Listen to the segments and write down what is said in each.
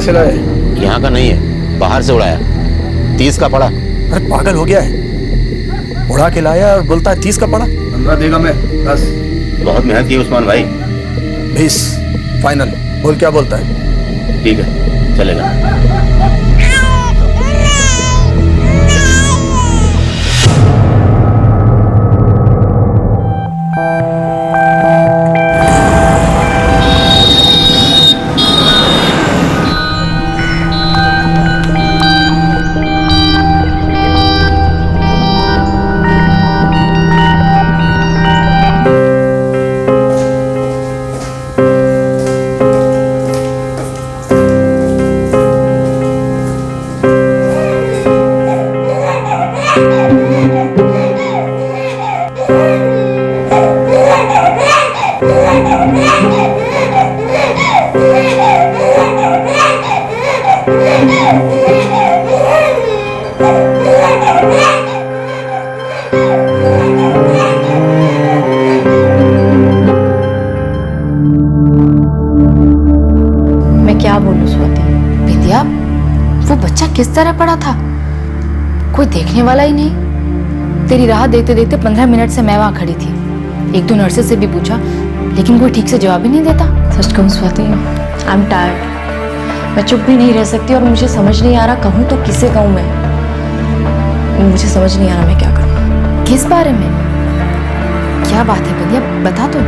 से लाए? यहाँ का नहीं है, बाहर से उड़ाया। 30 का पड़ा। अरे पागल हो गया है, उड़ा के लाया और बोलता है 30 का पड़ा। 15 देगा मैं, 10। बहुत मेहनत की उस्मान भाई। 20 फाइनल। बोल क्या बोलता है? ठीक है, चलेगा। क्या बोलूं स्वाति? विद्या, वो बच्चा किस तरह पड़ा था, कोई देखने वाला ही नहीं। तेरी राह देखते देखते 15 मिनट से मैं वहां खड़ी थी। 1-2 नर्सेस से भी पूछा, लेकिन कोई ठीक से जवाब ही नहीं देता। सच कहूं स्वाति, आई एम टायर्ड। मैं चुप भी नहीं रह सकती और मुझे समझ नहीं आ रहा कहूं तो किसे कहूं मैं। मुझे समझ नहीं आ रहा मैं क्या करूं। किस बारे में? क्या बात है विद्या, बता तो।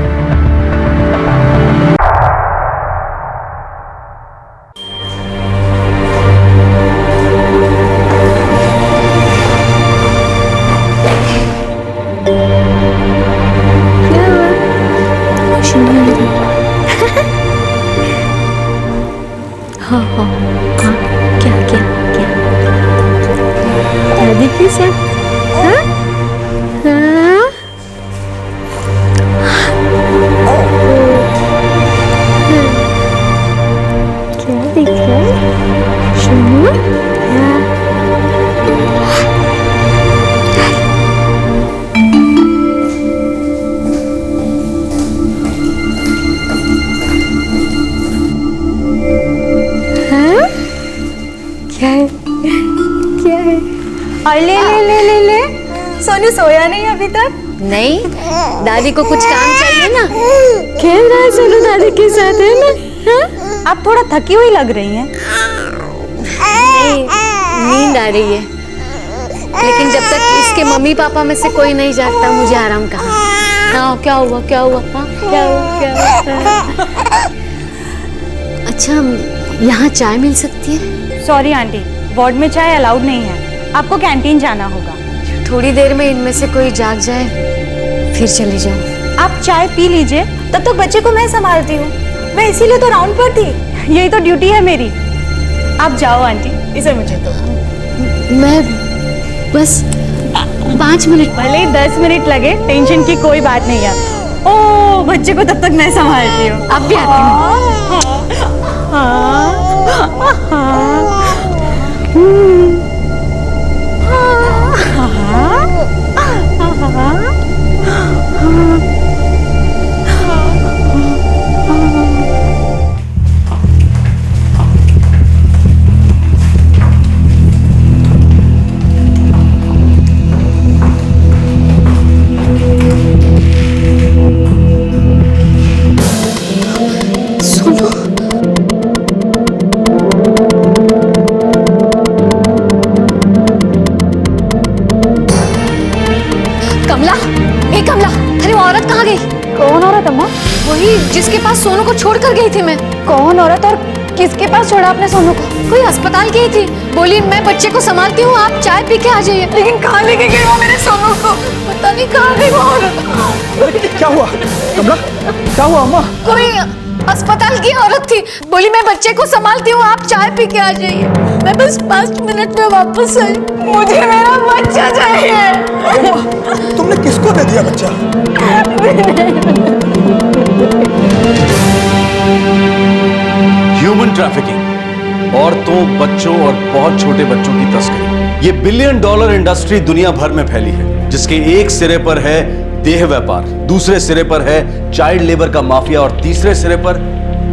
हाँ हाँ हाँ, क्या क्या क्या दादी की सब? हाँ हाँ क्या दिख रहा है? सुनो और ले ले ले ले ले सोनू सोया नहीं अभी तक? नहीं, दादी को कुछ काम चाहिए ना। खेल रहा है सोनू दादी के साथ, है ना? हाँ? आप थोड़ा थकी हुई लग रही हैं। नहीं, नींद आ रही है, लेकिन जब तक इसके मम्मी पापा में से कोई नहीं जागता मुझे आराम कहाँ। हाँ क्या हुआ क्या हुआ? हाँ क्या हुआ क्या हुआ? अच्छा, यहाँ चाय मिल सकती है? सॉरी आंटी, वार्ड में चाय अलाउड नहीं है, आपको कैंटीन जाना होगा। थोड़ी देर में इनमें से कोई जाग जाए फिर चली जाऊँ। आप चाय पी लीजिए, तब तक बच्चे को मैं संभालती हूँ। मैं इसीलिए तो राउंड पर थी, यही तो ड्यूटी है मेरी। आप जाओ आंटी, इसे मुझे तो। मैं बस 5 मिनट, भले ही 10 मिनट लगे, टेंशन की कोई बात नहीं है। ओ बच्चे को तब तक मैं संभालती हूँ। अब भी आती हूँ। कौन औरत अम्मा? वही जिसके पास सोनू को छोड़ कर गई थी मैं। कौन औरत और किसके पास छोड़ा आपने सोनू को? कोई अस्पताल गई थी, बोली मैं बच्चे को संभालती हूँ, आप चाय पी के आ जाइए। लेकिन कहाँ लेके गई वो मेरे सोनू को? पता नहीं कहाँ गई वो औरत। क्या हुआ कमला, क्या हुआ अम्मा? कोई अस्पताल की औरत थी, बोली मैं बच्चे को संभालती हूँ, आप चाय पी के आ जाइए। मैं बस 5 मिनट में वापस आई। मुझे मेरा बच्चा चाहिए। तुमने किसको दे दिया बच्चा? ह्यूमन ट्रैफिकिंग, औरतों, बच्चों और बहुत छोटे बच्चों की तस्करी, ये $1 बिलियन इंडस्ट्री दुनिया भर में फैली है, जिसके एक सिरे पर है देह व्यापार, दूसरे सिरे पर है चाइल्ड लेबर का माफिया और तीसरे सिरे पर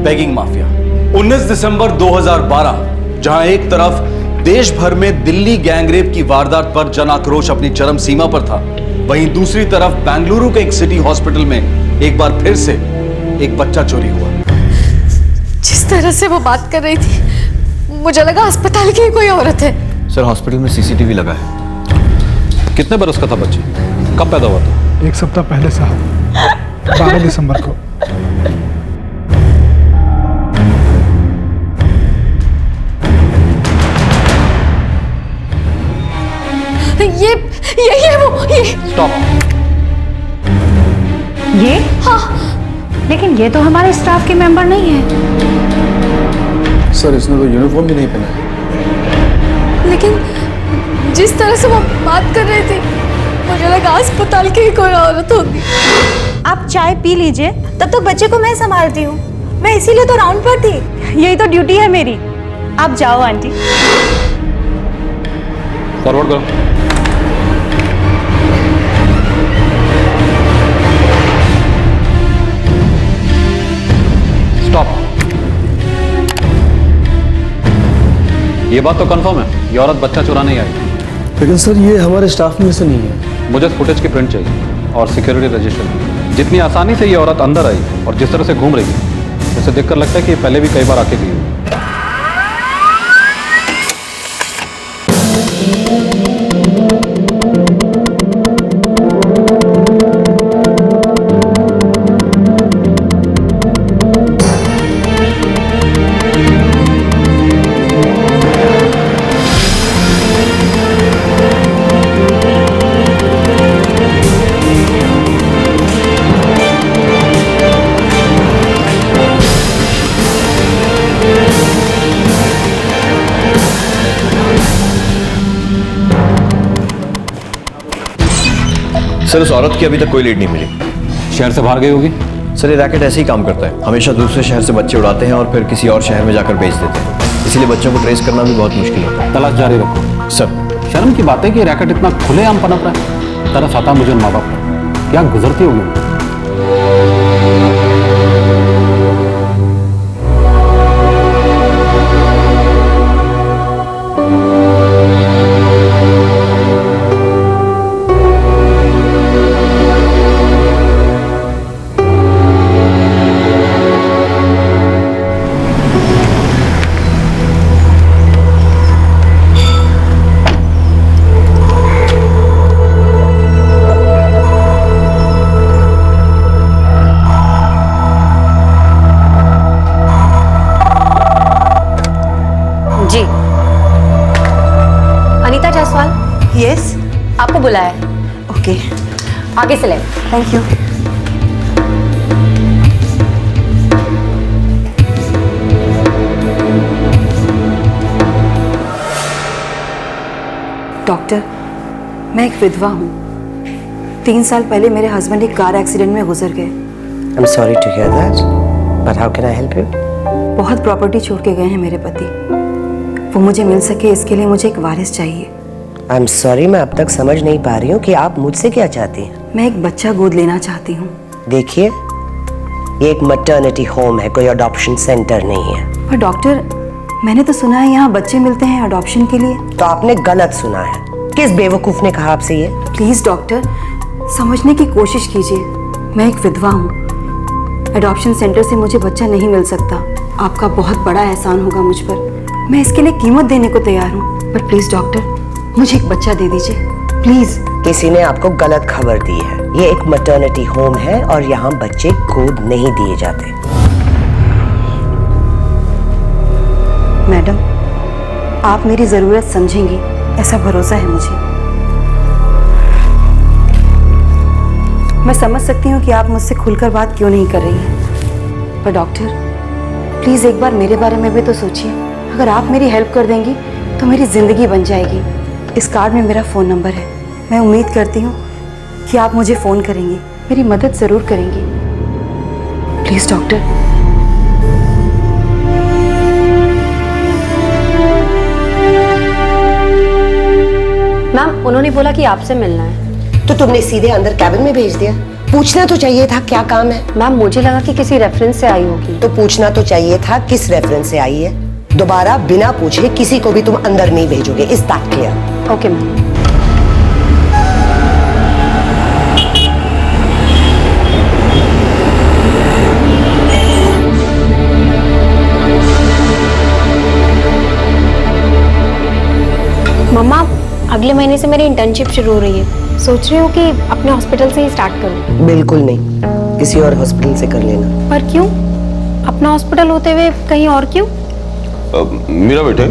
बेगिंग माफिया। 19 दिसंबर 2012, जहां एक तरफ देश भर में दिल्ली गैंगरेप की वारदात पर जन आक्रोश अपनी चरम सीमा पर था, वहीं दूसरी तरफ बेंगलुरु के एक सिटी हॉस्पिटल में एक बार फिर से एक बच्चा चोरी हुआ। जिस तरह से वो बात कर रही थी, मुझे लगा अस्पताल की कोई औरत है। सर हॉस्पिटल में सीसीटीवी लगा है। कितने बरस का था बच्चा? कब पैदा हुआ था? 1 सप्ताह पहले साहब, 12 दिसंबर को। ये स्टॉप। ये? हाँ। लेकिन ये तो हमारे स्टाफ के मेंबर नहीं है। सर इसने तो यूनिफॉर्म भी नहीं पहना है। लेकिन जिस तरह से वो बात कर रही थी, मुझे लगा अस्पताल की कोई औरत होगी। आप चाय पी लीजिए, तब तक बच्चे को मैं संभालती हूँ। मैं इसीलिए तो राउंड पर थी। यही तो ड्यूटी है मेरी। आप जाओ आंटी। फॉरवर्ड करो। स्टॉप। ये बात तो कंफर्म है, ये औरत बच्चा चुरा नहीं आई। लेकिन सर ये हमारे स्टाफ में से नहीं है। मुझे फुटेज की प्रिंट चाहिए और सिक्योरिटी रजिस्टर। जितनी आसानी से ये औरत अंदर आई और जिस तरह से घूम रही है, उसे देखकर लगता है कि ये पहले भी कई बार आके गई है। सर उस औरत की अभी तक कोई लीड नहीं मिली। शहर से बाहर गई होगी। सर ये रैकेट ऐसे ही काम करता है, हमेशा दूसरे शहर से बच्चे उड़ाते हैं और फिर किसी और शहर में जाकर बेच देते हैं, इसीलिए बच्चों को ट्रेस करना भी बहुत मुश्किल होता है। तलाश जारी रखो। सर शर्म की बात है कि रैकेट इतना खुलेआम पनप रहा है। तरस आता मुझे माँ बाप पर, क्या गुजरती होगी उनकी। जी, अनीता जायसवाल। यस। आपको बुलाया है। ओके। आगे से ले। Thank you. डॉक्टर, मैं एक विधवा हूँ। 3 साल पहले मेरे हस्बैंड एक कार एक्सीडेंट में गुजर गए। I'm sorry to hear that, but how can I help you? बहुत प्रॉपर्टी छोड़ के गए हैं मेरे पति। वो मुझे मिल सके इसके लिए मुझे एक वारिस चाहिए। I'm sorry, मैं अब तक समझ नहीं पा रही हूँ कि आप मुझसे क्या चाहती हैं। मैं एक बच्चा गोद लेना चाहती हूँ। देखिए, ये एक मैटरनिटी होम है, कोई अडॉप्शन सेंटर नहीं है। पर डॉक्टर, मैंने तो सुना है यहाँ बच्चे मिलते हैं अडॉप्शन के लिए। तो आपने गलत सुना है। किस बेवकूफ ने कहा आपसे ये? प्लीज डॉक्टर, समझने की कोशिश कीजिए। मैं एक विधवा हूँ। अडॉप्शन सेंटर से मुझे बच्चा नहीं मिल सकता। आपका बहुत बड़ा एहसान होगा मुझ पर। मैं इसके लिए कीमत देने को तैयार हूँ, पर प्लीज डॉक्टर, मुझे एक बच्चा दे दीजिए प्लीज। किसी ने आपको गलत खबर दी है। ये एक मैटरनिटी होम है और यहाँ बच्चे गोद नहीं दिए जाते। मैडम, आप मेरी जरूरत समझेंगी, ऐसा भरोसा है मुझे। मैं समझ सकती हूँ कि आप मुझसे खुलकर बात क्यों नहीं कर रही हैं, पर डॉक्टर प्लीज एक बार मेरे बारे में भी तो सोचिए। अगर आप मेरी हेल्प कर देंगी तो मेरी जिंदगी बन जाएगी। इस कार्ड में मेरा फ़ोन नंबर है। मैं उम्मीद करती हूँ कि आप मुझे फ़ोन करेंगी, मेरी मदद ज़रूर करेंगी। Please doctor. मैम, उन्होंने बोला कि आपसे मिलना है। तो तुमने सीधे अंदर कैबिन में भेज दिया। पूछना तो चाहिए था क्या काम है। मैम मुझे लगा कि किसी रेफरेंस से आई होगी। तो पूछना तो चाहिए था किस रेफरेंस से आई है। दोबारा बिना पूछे किसी को भी तुम अंदर नहीं भेजोगे, is that clear? Okay ma'am. मम्मा अगले महीने से मेरी इंटर्नशिप शुरू हो रही है, सोच रही हूँ कि अपने हॉस्पिटल से ही स्टार्ट करूँ। बिल्कुल नहीं, किसी और हॉस्पिटल से कर लेना। पर क्यों? अपना हॉस्पिटल होते हुए कहीं और क्यों? मेरा बेटे,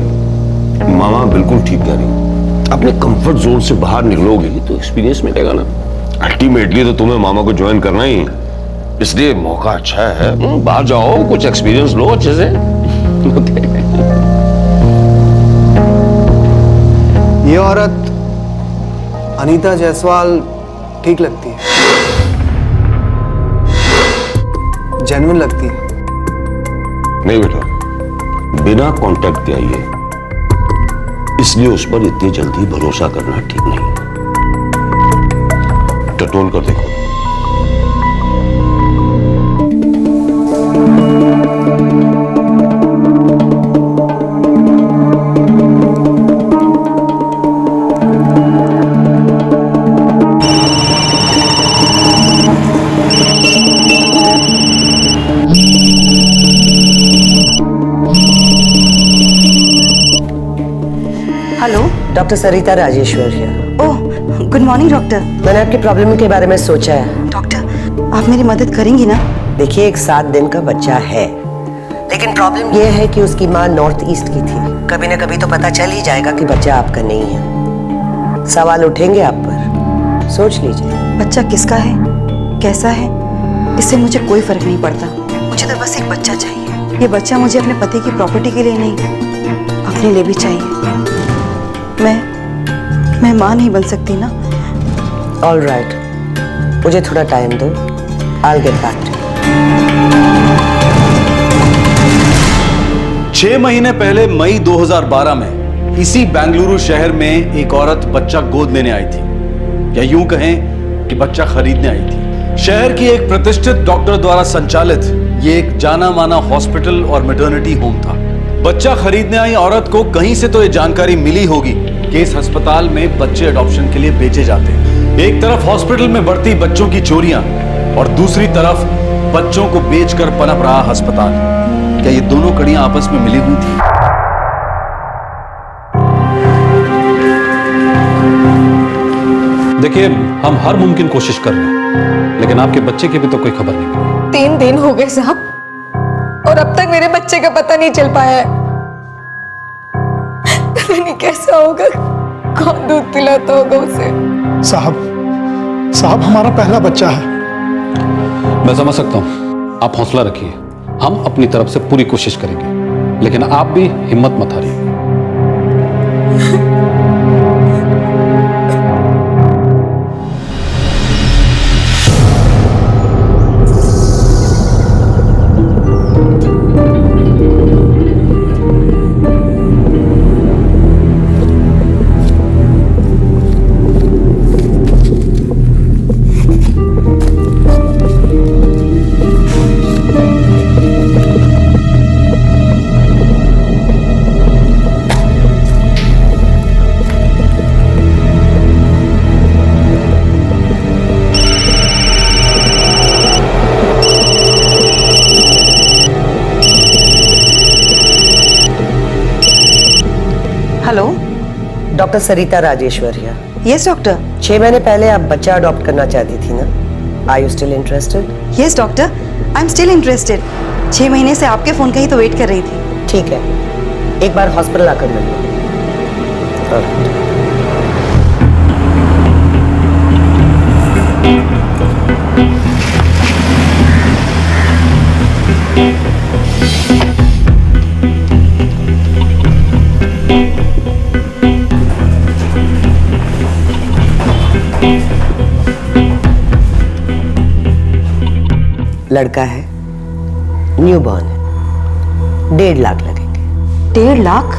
मामा बिल्कुल ठीक कह रही है। अपने कंफर्ट जोन से बाहर निकलोगे तो एक्सपीरियंस मिलेगा ना। अल्टीमेटली तो तुम्हें मामा को ज्वाइन करना ही है, इसलिए मौका अच्छा है। बाहर जाओ, कुछ एक्सपीरियंस लो अच्छे से। ये औरत अनीता जायसवाल ठीक लगती है, जेन्युइन लगती है। नहीं बेटा, बिना कांटेक्ट के आई है, इसलिए उस पर इतनी जल्दी भरोसा करना ठीक नहीं। टटोल कर देखो। हेलो, डॉक्टर सरिता राजेश्वर है। Oh good morning doctor. मैंने आपकी प्रॉब्लम के बारे में सोचा है। डॉक्टर आप मेरी मदद करेंगी ना? देखिए, एक 7 दिन का बच्चा है, लेकिन प्रॉब्लम यह है कि उसकी माँ नॉर्थ ईस्ट की थी। कभी ना कभी तो पता चल ही जाएगा कि बच्चा आपका नहीं है। सवाल उठेंगे आप पर, सोच लीजिए। बच्चा किसका है, कैसा है, इससे मुझे कोई फर्क नहीं पड़ता। मुझे तो बस एक बच्चा चाहिए। ये बच्चा मुझे अपने पति की प्रॉपर्टी के लिए नहीं, अपने लिए भी चाहिए। मैं माँ नहीं बन सकती ना? ऑल राइट, मुझे थोड़ा टाइम दो, I'll get back to you. 6 महीने पहले मई 2012 में इसी बेंगलुरु शहर में एक औरत बच्चा गोद लेने आई थी, या यूं कहें कि बच्चा खरीदने आई थी। शहर की एक प्रतिष्ठित डॉक्टर द्वारा संचालित ये एक जाना माना हॉस्पिटल और मैटरनिटी होम था। बच्चा खरीदने आई औरत को कहीं से तो ये जानकारी मिली होगी कि इस अस्पताल में बच्चे अडॉप्शन के लिए बेचे जाते हैं। एक तरफ हॉस्पिटल में बढ़ती बच्चों की चोरियां और दूसरी तरफ बच्चों को बेचकर पनप रहा अस्पताल। क्या ये दोनों कड़ियां आपस में मिली हुई थी? देखिए, हम हर मुमकिन कोशिश कर रहे हैं, लेकिन आपके बच्चे की भी तो कोई खबर नहीं। 3 दिन हो गए साहब, और अब तक मेरे बच्चे का पता नहीं चल पाया है। पता नहीं कैसा होगा, कौन दूध पिलाता होगा उसे। साहब हमारा पहला बच्चा है। मैं समझ सकता हूं, आप हौसला रखिए, हम अपनी तरफ से पूरी कोशिश करेंगे, लेकिन आप भी हिम्मत मत हारिए। हेलो, डॉक्टर सरिता राजेश्वर है। Yes doctor. 6 महीने पहले आप बच्चा अडॉप्ट करना चाहती थी ना? Are you still interested? Yes doctor, I am still interested. 6 महीने से आपके फोन का ही तो वेट कर रही थी। ठीक है, एक बार हॉस्पिटल आकर मिल लो। लड़का है, न्यूबॉर्न है, 1.5 लाख लगेंगे। 1.5 लाख?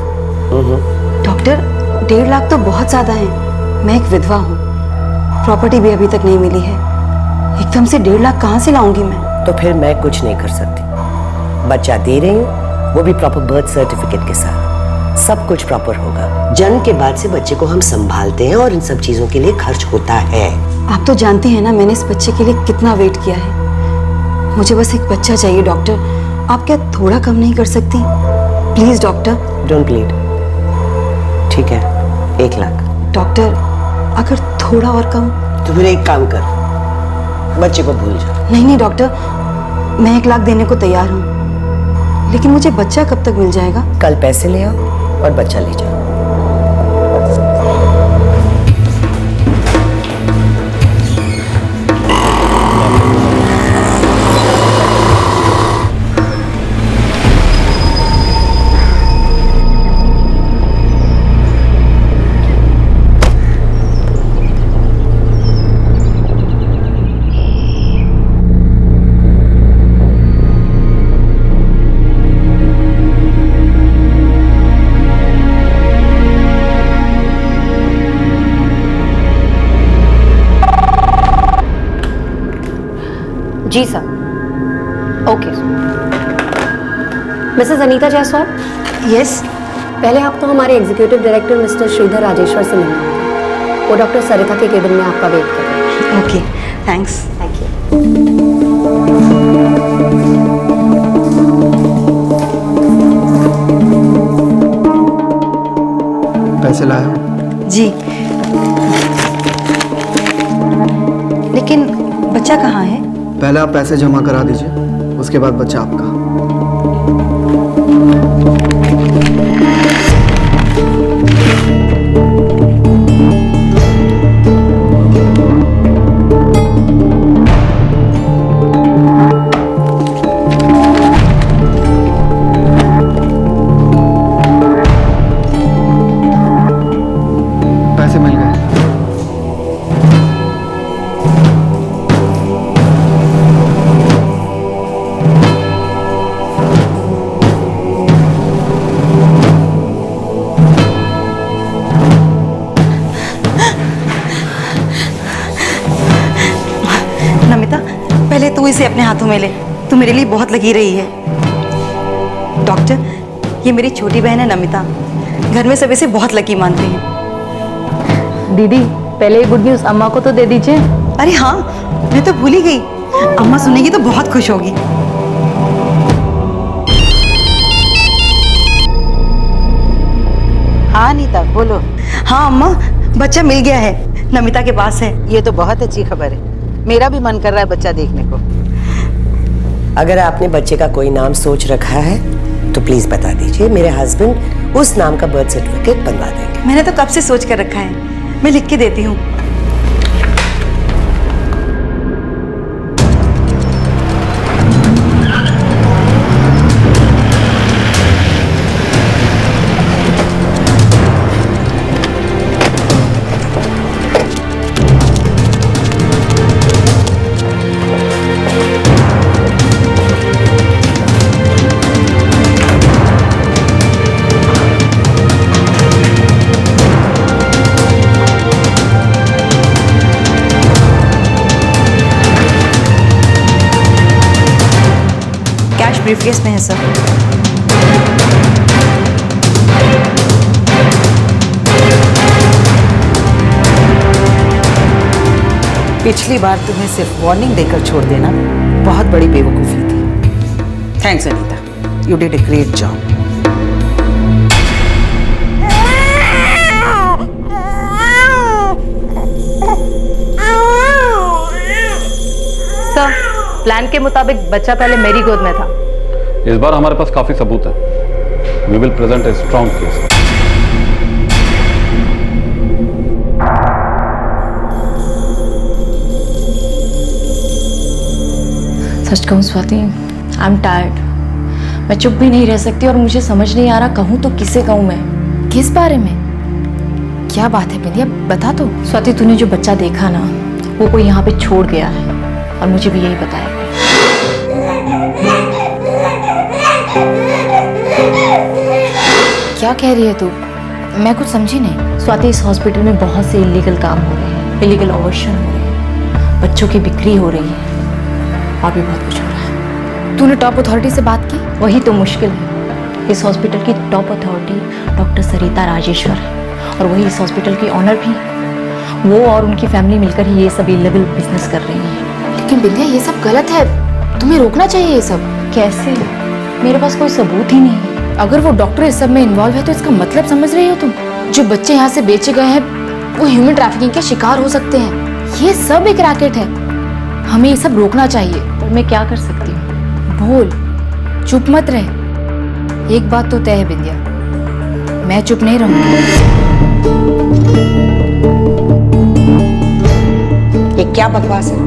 डॉक्टर 1.5 लाख तो बहुत ज्यादा है। मैं एक विधवा हूँ, प्रॉपर्टी भी अभी तक नहीं मिली है। एकदम से 1.5 लाख कहाँ से लाऊंगी मैं? तो फिर मैं कुछ नहीं कर सकती। बच्चा दे रही हूँ, वो भी प्रॉपर बर्थ सर्टिफिकेट के साथ। सब कुछ प्रॉपर होगा। जन्म के बाद से बच्चे को हम संभालते हैं और इन सब चीजों के लिए खर्च होता है। आप तो जानते हैं ना मैंने इस बच्चे के लिए कितना वेट किया है। मुझे बस एक बच्चा चाहिए डॉक्टर। आप क्या थोड़ा कम नहीं कर सकती? Please doctor. Don't plead. ठीक है, 1 लाख। डॉक्टर अगर थोड़ा और कम? तो फिर एक काम कर, बच्चे को भूल जा। नहीं डॉक्टर, मैं 1 लाख देने को तैयार हूँ, लेकिन मुझे बच्चा कब तक मिल जाएगा? कल पैसे ले आओ और बच्चा ले जाओ। जी sir. Okay. Mrs Anita Jaiswal? Yes. पहले आपको हमारे executive director Mr Shridhar Rajeshwar से मिलना होगा। वो डॉक्टर सरिता के केबिन में आपका वेट कर रहे हैं। Okay, thanks. Thank you. पैसे लाया? जी। लेकिन बच्चा कहाँ है? पहले आप पैसे जमा करा दीजिए, उसके बाद बच्चा आपका। पैसे मिल गए। पहले तू इसे अपने हाथों में ले, तू मेरे लिए बहुत लगी रही है। डॉक्टर, ये मेरी छोटी बहन है नमिता। घर में सब इसे बहुत लकी मानते हैं। दीदी पहले ये गुड न्यूज़ अम्मा को तो दे दीजिए। अरे हाँ, मैं तो भूल ही गई। अम्मा सुनेगी तो बहुत खुश होगी। हाँ अनीता बोलो। हाँ अम्मा, बच्चा मिल गया है, नमिता के पास है। ये तो बहुत अच्छी खबर है। मेरा भी मन कर रहा है बच्चा देखने को। अगर आपने बच्चे का कोई नाम सोच रखा है तो प्लीज बता दीजिए, मेरे हस्बैंड उस नाम का बर्थ सर्टिफिकेट बनवा देंगे। मैंने तो कब से सोच कर रखा है, मैं लिख के देती हूँ। ब्रीफकेस में है सर। पिछली बार तुम्हें सिर्फ वार्निंग देकर छोड़ देना बहुत बड़ी बेवकूफ़ी थी। Thanks Anita, you did a great job. Sir, plan के मुताबिक बच्चा पहले मेरी गोद में था। इस बार हमारे पास काफी सबूत है। We will present a strong case. सच कहूँ स्वाति, आई एम टायर्ड। मैं चुप भी नहीं रह सकती और मुझे समझ नहीं आ रहा कहूँ तो किसे कहूँ मैं। किस बारे में? क्या बात है बिंदिया, बता तो। स्वाति, तूने जो बच्चा देखा ना, वो कोई यहाँ पे छोड़ गया है और मुझे भी यही बताया। क्या कह रही है तू? मैं कुछ समझी नहीं। स्वाति, इस हॉस्पिटल में बहुत से इलीगल काम हो रहे हैं, इलीगल ऑपरेशन हो रहे हैं। बच्चों बच्चों की बिक्री हो रही है और भी बहुत कुछ हो रहा है। तूने टॉप अथॉरिटी से बात की? वही तो मुश्किल है। इस हॉस्पिटल की टॉप अथॉरिटी डॉक्टर सरिता राजेश्वर है और वही इस हॉस्पिटल की ऑनर भी। वो और उनकी फैमिली मिलकर ही ये सब इल्लीगल बिजनेस कर रही है। लेकिन बिंदिया ये सब गलत है, तुम्हें रोकना चाहिए ये सब। कैसे? मेरे पास कोई सबूत ही नहीं है। अगर वो डॉक्टर इस सब में इन्वॉल्व है तो इसका मतलब समझ रही हो तुम? जो बच्चे यहाँ से बेचे गए हैं वो ह्यूमन ट्रैफिकिंग के शिकार हो सकते हैं। ये सब एक रैकेट है, हमें ये सब रोकना चाहिए। पर मैं क्या कर सकती हूँ? बोल, चुप मत रहे। एक बात तो तय है बिंदिया, मैं चुप नहीं रहूंगी। ये क्या बकवास है?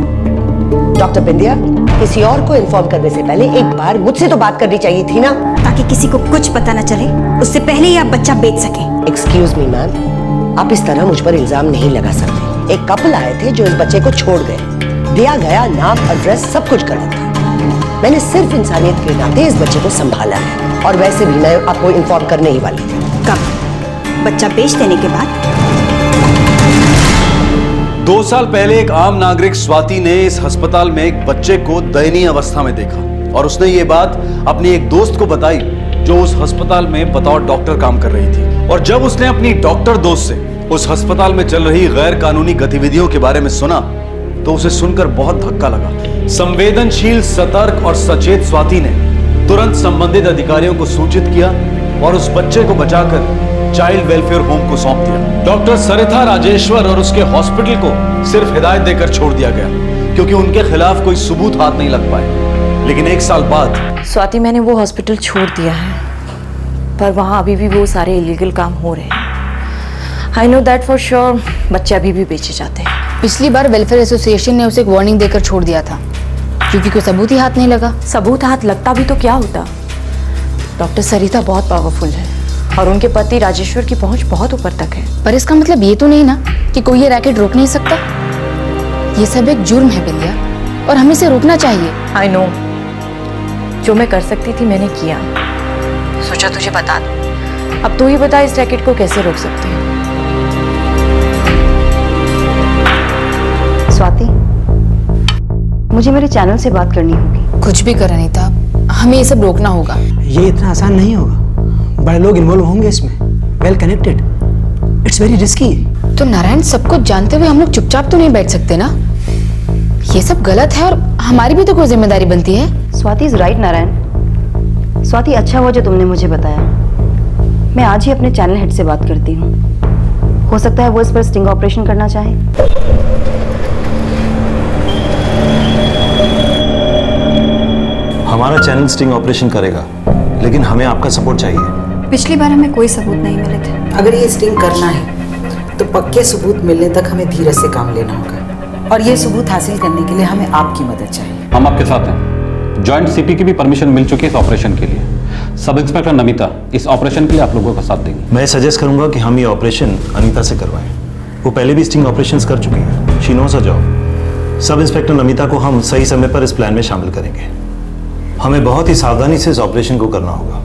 डॉक्टर बिंदिया, किसी और को इन्फॉर्म करने से पहले एक बार मुझसे तो बात करनी चाहिए थी ना, ताकि किसी को कुछ पता न चले, उससे पहले ही आप बच्चा बेच सके। एक्सक्यूज मी मैम, आप इस तरह मुझ पर इल्जाम नहीं लगा सकते। एक कपल आए थे जो इस बच्चे को छोड़ गए, दिया गया नाम एड्रेस सब कुछ गलत था। मैंने सिर्फ इंसानियत के नाते इस बच्चे को संभाला है और वैसे भी मैं आपको इन्फॉर्म करने ही वाली थी। कब? बच्चा बेच देने के बाद? 2 साल पहले एक आम नागरिक स्वाति ने इस अस्पताल में एक बच्चे को दयनीय अवस्था में देखा और उसने ये बात अपनी एक दोस्त को बताई जो उस अस्पताल में बतौर डॉक्टर काम कर रही थी। और जब उसने अपनी डॉक्टर दोस्त से उस अस्पताल में चल रही गैर कानूनी गतिविधियों के बारे में सुना तो उसे सुनकर बहुत धक्का लगा। संवेदनशील, सतर्क और सचेत स्वाति ने तुरंत संबंधित अधिकारियों को सूचित किया और उस बच्चे को बचाकर चाइल्ड वेलफेयर होम को सौंप दिया। डॉक्टर सरिता राजेश्वर और उसके हॉस्पिटल को सिर्फ हिदायत देकर छोड़ दिया गया क्योंकि उनके खिलाफ कोई सबूत हाथ नहीं लग पाए। लेकिन 1 साल बाद स्वाति, मैंने वो हॉस्पिटल छोड़ दिया है, पर वहाँ अभी भी वो सारे इलीगल काम हो रहे हैं। I know that for sure. बच्चे अभी भी बेचे जाते हैं। पिछली बार वेलफेयर एसोसिएशन ने उसे एक वार्निंग देकर छोड़ दिया था क्योंकि कोई सबूत ही हाथ नहीं लगा। सबूत हाथ लगता भी तो क्या होता? डॉक्टर सरिता बहुत पावरफुल है और उनके पति राजेश्वर की पहुंच बहुत ऊपर तक है। पर इसका मतलब ये तो नहीं ना कि कोई ये रैकेट रोक नहीं सकता। ये सब एक जुर्म है बिंदिया और हमें इसे रोकना चाहिए। आई नो, जो मैं कर सकती थी मैंने किया। सोचा तुझे बता दूं। अब तू ही बता इस रैकेट को कैसे रोक सकती है? स्वाति, मुझे मेरे चैनल से बात करनी होगी। कुछ भी कर अनीता, हमें ये सब रोकना होगा। ये इतना आसान नहीं होगा, बड़े लोग इन्वॉल्व होंगे इसमें, well connected, it's very risky. तो नारायण, सब कुछ जानते हुए हम लोग चुपचाप तो नहीं बैठ सकते ना। ये सब गलत है और हमारी भी तो कोई जिम्मेदारी बनती है। Swati is right Narayan. स्वाति, अच्छा हुआ जो तुमने मुझे बताया। मैं आज ही अपने चैनल हेड से बात करती हूँ। हो सकता है वो इस पर स्टिंग ऑपरेशन करना चाहे। हमारा चैनल स्टिंग ऑपरेशन करेगा, लेकिन हमें आपका सपोर्ट चाहिए। पिछली बार हमें कोई सबूत नहीं मिले थे। अगर ये स्टिंग करना है तो पक्के सबूत मिलने तक हमें धीरज से काम लेना होगा और ये सबूत हासिल करने के लिए हमें आपकी मदद चाहिए। हम आपके साथ हैं। जॉइंट सीपी की भी परमिशन मिल चुकी है इस ऑपरेशन के लिए। सब इंस्पेक्टर नमिता इस ऑपरेशन के लिए आप लोगों का साथ देंगे। मैं सजेस्ट करूंगा कि हम ये ऑपरेशन अनीता से करवाएं। वो पहले भी स्टिंग ऑपरेशंस कर चुकी है। She nose her job. Sub inspector Namita को हम सही समय पर इस प्लान में शामिल करेंगे। हमें बहुत ही सावधानी से इस ऑपरेशन को करना होगा।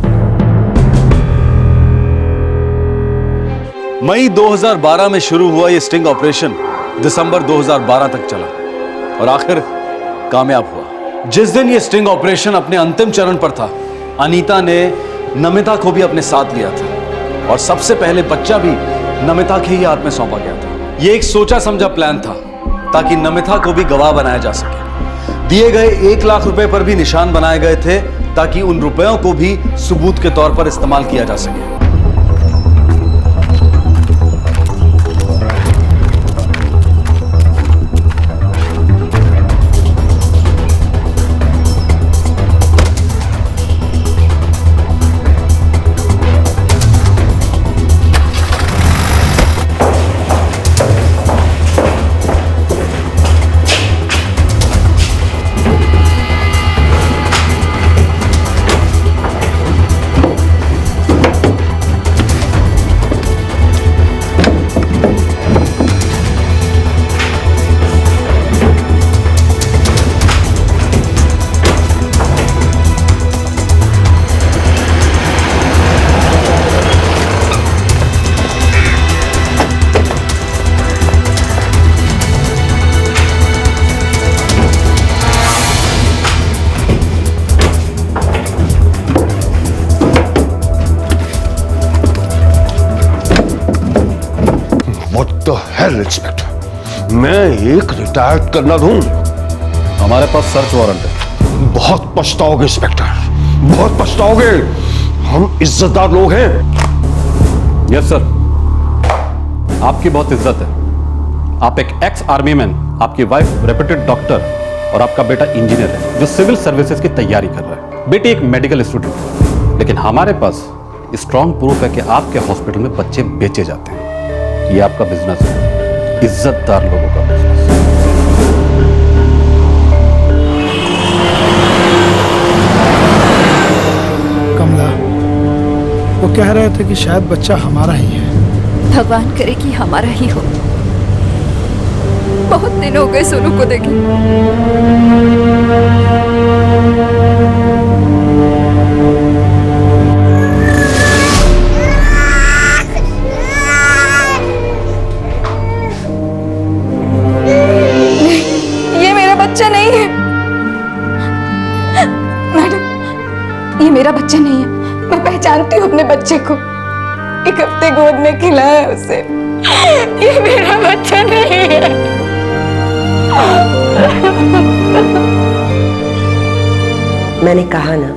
मई 2012 में शुरू हुआ ये स्टिंग ऑपरेशन दिसंबर 2012 तक चला और आखिर कामयाब हुआ। जिस दिन ये स्टिंग ऑपरेशन अपने अंतिम चरण पर था, अनीता ने नमिता को भी अपने साथ लिया था और सबसे पहले बच्चा भी नमिता के ही हाथ में सौंपा गया था। ये एक सोचा समझा प्लान था ताकि नमिता को भी गवाह बनाया जा सके। दिए गए 1 लाख रुपए पर भी निशान बनाए गए थे ताकि उन रुपयों को भी सबूत के तौर पर इस्तेमाल किया जा सके। द हेल इंस्पेक्टर, मैं एक रिटायर्ड कर्नल हूं। हमारे पास सर्च वारंट है। बहुत पछताओगे इंस्पेक्टर, बहुत पछताओगे। हम इज्जतदार लोग हैं। यस सर, आपकी बहुत इज्जत है। आप एक एक्स आर्मी मैन, आपकी वाइफ रेप्यूटेड डॉक्टर और आपका बेटा इंजीनियर है जो सिविल सर्विसेज की तैयारी कर रहा है। बेटी एक मेडिकल स्टूडेंट है। लेकिन हमारे पास स्ट्रॉन्ग प्रूफ है कि आपके हॉस्पिटल में बच्चे बेचे जाते हैं। ये आपका बिजनेस है, इज्जतदार लोगों का बिजनेस। कमला, वो कह रहे थे कि शायद बच्चा हमारा ही है। भगवान करे कि हमारा ही हो। बहुत दिन हो गए सोनू को देखे। ये मेरा बच्चा नहीं है मैडम, ये मेरा बच्चा नहीं है। मैं पहचानती हूँ अपने बच्चे को। एक हफ्ते गोद में खिलाया उसे। ये मेरा बच्चा नहीं है। मैंने कहा ना,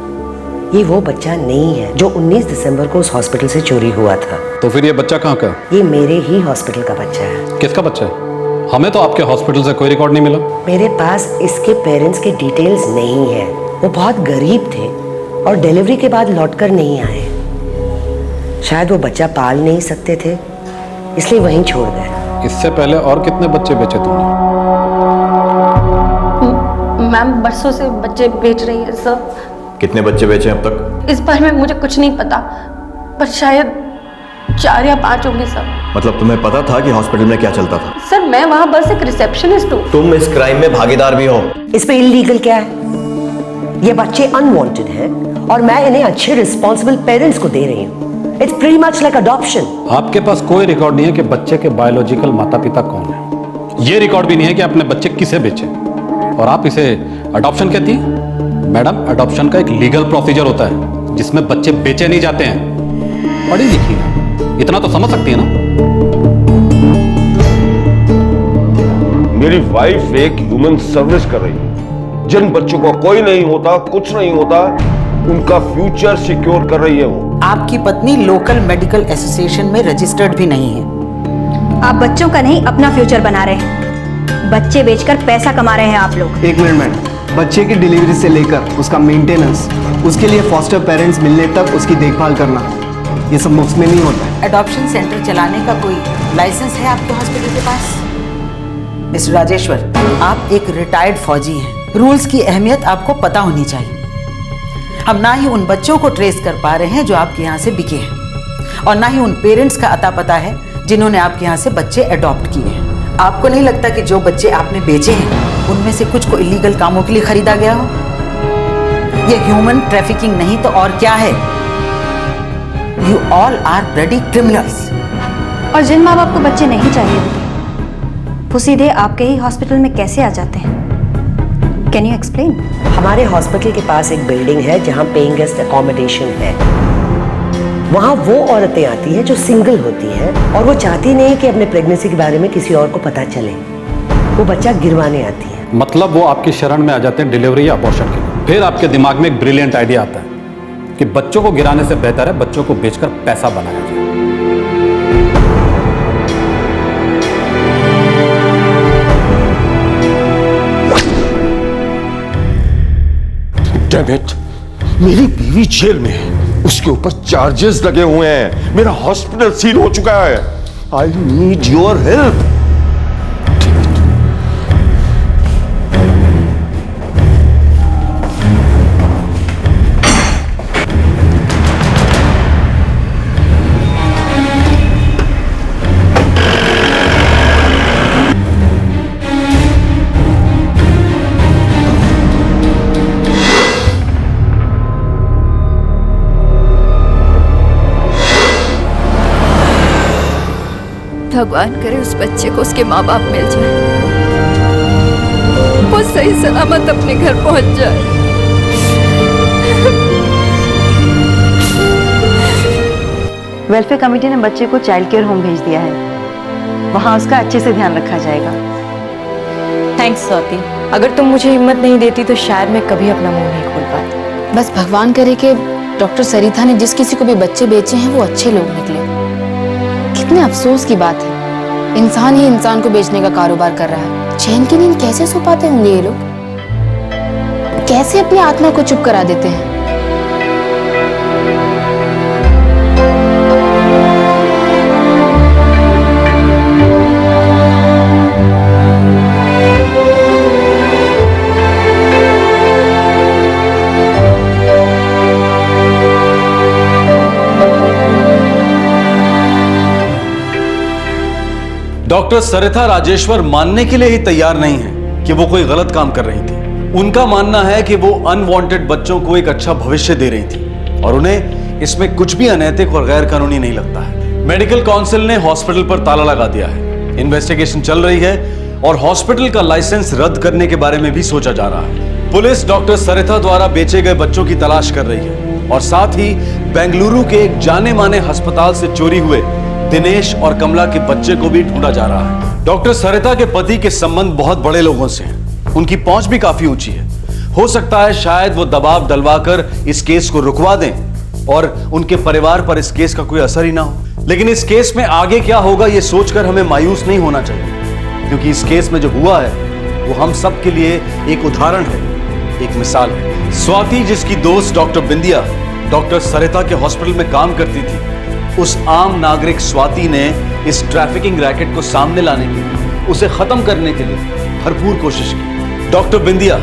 ये वो बच्चा नहीं है जो 19 दिसंबर को उस हॉस्पिटल से चोरी हुआ था। तो फिर ये बच्चा कहाँ का? ये मेरे ही हॉस्पिटल का बच्चा है। किसका बच्चा है? हमें तो आपके हॉस्पिटल से कोई रिकॉर्ड नहीं मिला। मेरे पास इसके पेरेंट्स के डिटेल्स नहीं है। वो बहुत गरीब थे और डिलीवरी के बाद लौटकर नहीं आए। शायद वो बच्चा पाल नहीं सकते थे, इसलिए वहीं छोड़ गए। इससे पहले और कितने बच्चे बेचे तुमने? मैम बरसों से बच्चे बेच रही है सर। कितने बच्चे बेचे अब तक? इस बारे में मुझे कुछ नहीं पता, पर शायद 4 या 5 होंगे सर। मतलब तुम्हें पता था कि हॉस्पिटल में क्या चलता था? सर मैं वहाँ बस एक रिसेप्शनिस्ट हूँ। तुम इस क्राइम में भागीदार भी हो। इस पे इलीगल क्या है? ये बच्चे अनवांटेड हैं और मैं इन्हें अच्छे रिस्पॉन्सिबल पेरेंट्स को दे रही हूँ। It's pretty much like adoption. आपके पास कोई रिकॉर्ड नहीं है कि बच्चे के बायोलॉजिकल माता पिता कौन है। ये रिकॉर्ड भी नहीं है कि आपने बच्चे किसे बेचे, और आप इसे अडॉप्शन कहती हैं? मैडम, अडॉप्शन का एक लीगल प्रोसीजर होता है जिसमें बच्चे बेचे नहीं जाते हैं। पढ़ी लिखी है, इतना तो समझ सकती है ना। मेरी वाइफ एक ह्यूमन सर्विस कर रही है। जिन बच्चों का कोई नहीं होता, कुछ नहीं होता, उनका फ्यूचर सिक्योर कर रही है वो। आपकी पत्नी लोकल मेडिकल एसोसिएशन में रजिस्टर्ड भी नहीं है। आप बच्चों का नहीं अपना फ्यूचर बना रहे हैं। बच्चे बेचकर पैसा कमा रहे हैं आप लोग। एक मिनट मैडम, बच्चे की डिलीवरी से लेकर उसका मेंटेनेंस, उसके लिए फॉस्टर पेरेंट्स मिलने तक उसकी देखभाल करना, ये सब मुफ्त में नहीं होता है। एडॉप्शन सेंटर चलाने का कोई लाइसेंस है आपके हॉस्पिटल के पास? मिस्टर राजेश्वर, आप एक रिटायर्ड फौजी हैं। रूल्स की अहमियत आपको पता होनी चाहिए। हम ना ही उन बच्चों को ट्रेस कर पा रहे हैं जो आपके यहाँ से बिके हैं, और ना ही उन पेरेंट्स का अता पता है जिन्होंने आपके यहाँ से बच्चे अडॉप्ट किए हैं। आपको नहीं लगता कि जो बच्चे आपने बेचे हैं उनमें से कुछ को इलीगल कामों के लिए खरीदा गया हो? ये ह्यूमन ट्रैफिकिंग नहीं तो और क्या है? You all are bloody criminals. और जिन माँ बाप को बच्चे नहीं चाहिए वो सीधे आपके ही हॉस्पिटल में कैसे आ जाते हैं? Can you explain? हमारे हॉस्पिटल के पास एक बिल्डिंग है जहाँ पेइंग गेस्ट अकोमोडेशन है। वहाँ वो औरतें आती हैं जो सिंगल होती हैं और वो चाहती नहीं कि अपने प्रेगनेंसी के बारे में किसी और को पता चले। वो बच्चा गिरवाने आती है। मतलब वो आपकी शरण में आ जाते हैं डिलीवरी या अबॉर्शन के लिए। फिर आपके दिमाग में एक ब्रिलियंट आइडिया आता है कि बच्चों को गिराने से बेहतर है बच्चों को बेचकर पैसा बनाया जाए। Damn it! मेरी बीवी जेल में है, उसके ऊपर चार्जेस लगे हुए हैं, मेरा हॉस्पिटल सील हो चुका है। I need your help. भगवान करे उस बच्चे को उसके माँ बाप मिल जाए, वो सही सलामत अपने घर पहुंच जाए। वेलफेयर कमेटी ने बच्चे को चाइल्ड केयर होम भेज दिया है। वहाँ उसका अच्छे से ध्यान रखा जाएगा। थैंक्स स्वाति। अगर तुम मुझे हिम्मत नहीं देती तो शायद मैं कभी अपना मुंह नहीं खोल पाती। बस भगवान करे कि डॉक्टर सरिता ने जिस किसी को भी बच्चे बेचे हैं वो अच्छे लोग निकले। कितने अफसोस की बात है, इंसान ही इंसान को बेचने का कारोबार कर रहा है। चैन की नींद कैसे सो पाते होंगे ये लोग? कैसे अपनी आत्मा को चुप करा देते हैं? डॉक्टर सरिता राजेश्वर मानने के लिए ही तैयार नहीं है कि वो कोई गलत काम कर रही थी। उनका मानना है कि वो अनवांटेड बच्चों को एक अच्छा भविष्य दे रही थी और उन्हें इसमें कुछ भी अनैतिक और गैर कानूनी नहीं लगता है। मेडिकल काउंसिल ने हॉस्पिटल पर ताला लगा दिया है, इन्वेस्टिगेशन चल रही है और हॉस्पिटल का लाइसेंस रद्द करने के बारे में भी सोचा जा रहा है। पुलिस डॉक्टर सरिता द्वारा बेचे गए बच्चों की तलाश कर रही है और साथ ही बेंगलुरु के एक जाने माने अस्पताल से चोरी हुए दिनेश और कमला के बच्चे को भी ढूंढा जा रहा है। डॉक्टर सरिता के पति के संबंध बहुत बड़े लोगों से हैं, उनकी पहुंच भी काफी ऊंची है। हो सकता है शायद वो दबाव डलवाकर इस केस को रुकवा दें और उनके परिवार पर इस केस का कोई असर ही ना हो। लेकिन इस केस में आगे क्या होगा ये सोचकर हमें मायूस नहीं होना चाहिए, क्योंकि इस केस में जो हुआ है वो हम सब के लिए एक उदाहरण है, एक मिसाल है। स्वाति, जिसकी दोस्त डॉक्टर बिंदिया डॉक्टर सरिता के हॉस्पिटल में काम करती थी, उस आम नागरिक स्वाति ने इस ट्रैफिकिंग रैकेट को सामने लाने के लिए, उसे खत्म करने के लिए भरपूर कोशिश की। डॉक्टर बिंदिया,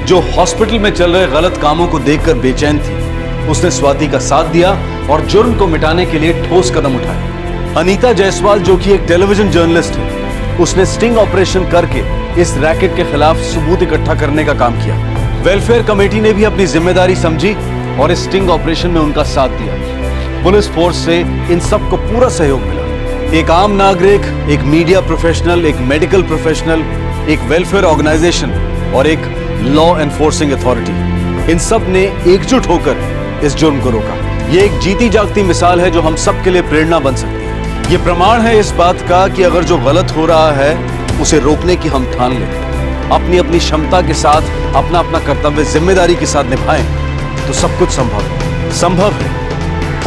जो हॉस्पिटल में चल रहे गलत कामों को देखकर बेचैन थी, उसने स्वाति का साथ दिया और जुर्म को मिटाने के लिए ठोस कदम उठाए। अनीता जायसवाल, जो कि एक टेलीविजन जर्नलिस्ट है, उसने स्टिंग ऑपरेशन करके इस रैकेट के खिलाफ सबूत इकट्ठा करने का काम किया। वेलफेयर कमेटी ने भी अपनी जिम्मेदारी समझी और इस स्टिंग ऑपरेशन में उनका साथ दिया। पुलिस फोर्स से इन सबको पूरा सहयोग मिला। एक आम नागरिक, एक मीडिया प्रोफेशनल, एक मेडिकल प्रोफेशनल, एक वेलफेयर ऑर्गेनाइजेशन और एक लॉ एनफोर्सिंग अथॉरिटी, इन सब ने एकजुट होकर इस जुर्म को रोका। ये एक जीती जागती मिसाल है जो हम सब के लिए प्रेरणा बन सकती है। ये प्रमाण है इस बात का कि अगर जो गलत हो रहा है उसे रोकने की हम ठान लें, अपनी अपनी क्षमता के साथ अपना अपना कर्तव्य जिम्मेदारी के साथ निभाएं, तो सब कुछ संभव है।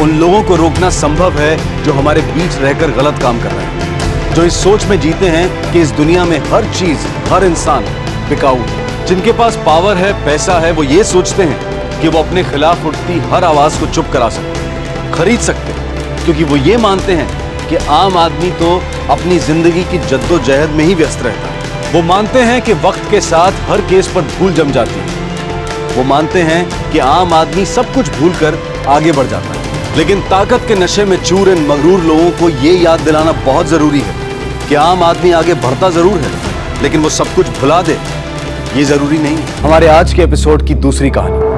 उन लोगों को रोकना संभव है जो हमारे बीच रहकर गलत काम कर रहे हैं, जो इस सोच में जीते हैं कि इस दुनिया में हर चीज, हर इंसान बिकाऊ है। जिनके पास पावर है, पैसा है, वो ये सोचते हैं कि वो अपने खिलाफ उठती हर आवाज को चुप करा सकते हैं, खरीद सकते हैं, क्योंकि वो ये मानते हैं कि आम आदमी तो अपनी जिंदगी की जद्दोजहद में ही व्यस्त रहता है। वो मानते हैं कि वक्त के साथ हर केस पर धूल जम जाती है। वो मानते हैं कि आम आदमी सब कुछ भूलकर आगे बढ़ जाता है। लेकिन ताकत के नशे में चूर इन मगरूर लोगों को ये याद दिलाना बहुत जरूरी है कि आम आदमी आगे बढ़ता जरूर है, लेकिन वो सब कुछ भुला दे, ये जरूरी नहीं है। हमारे आज के एपिसोड की दूसरी कहानी।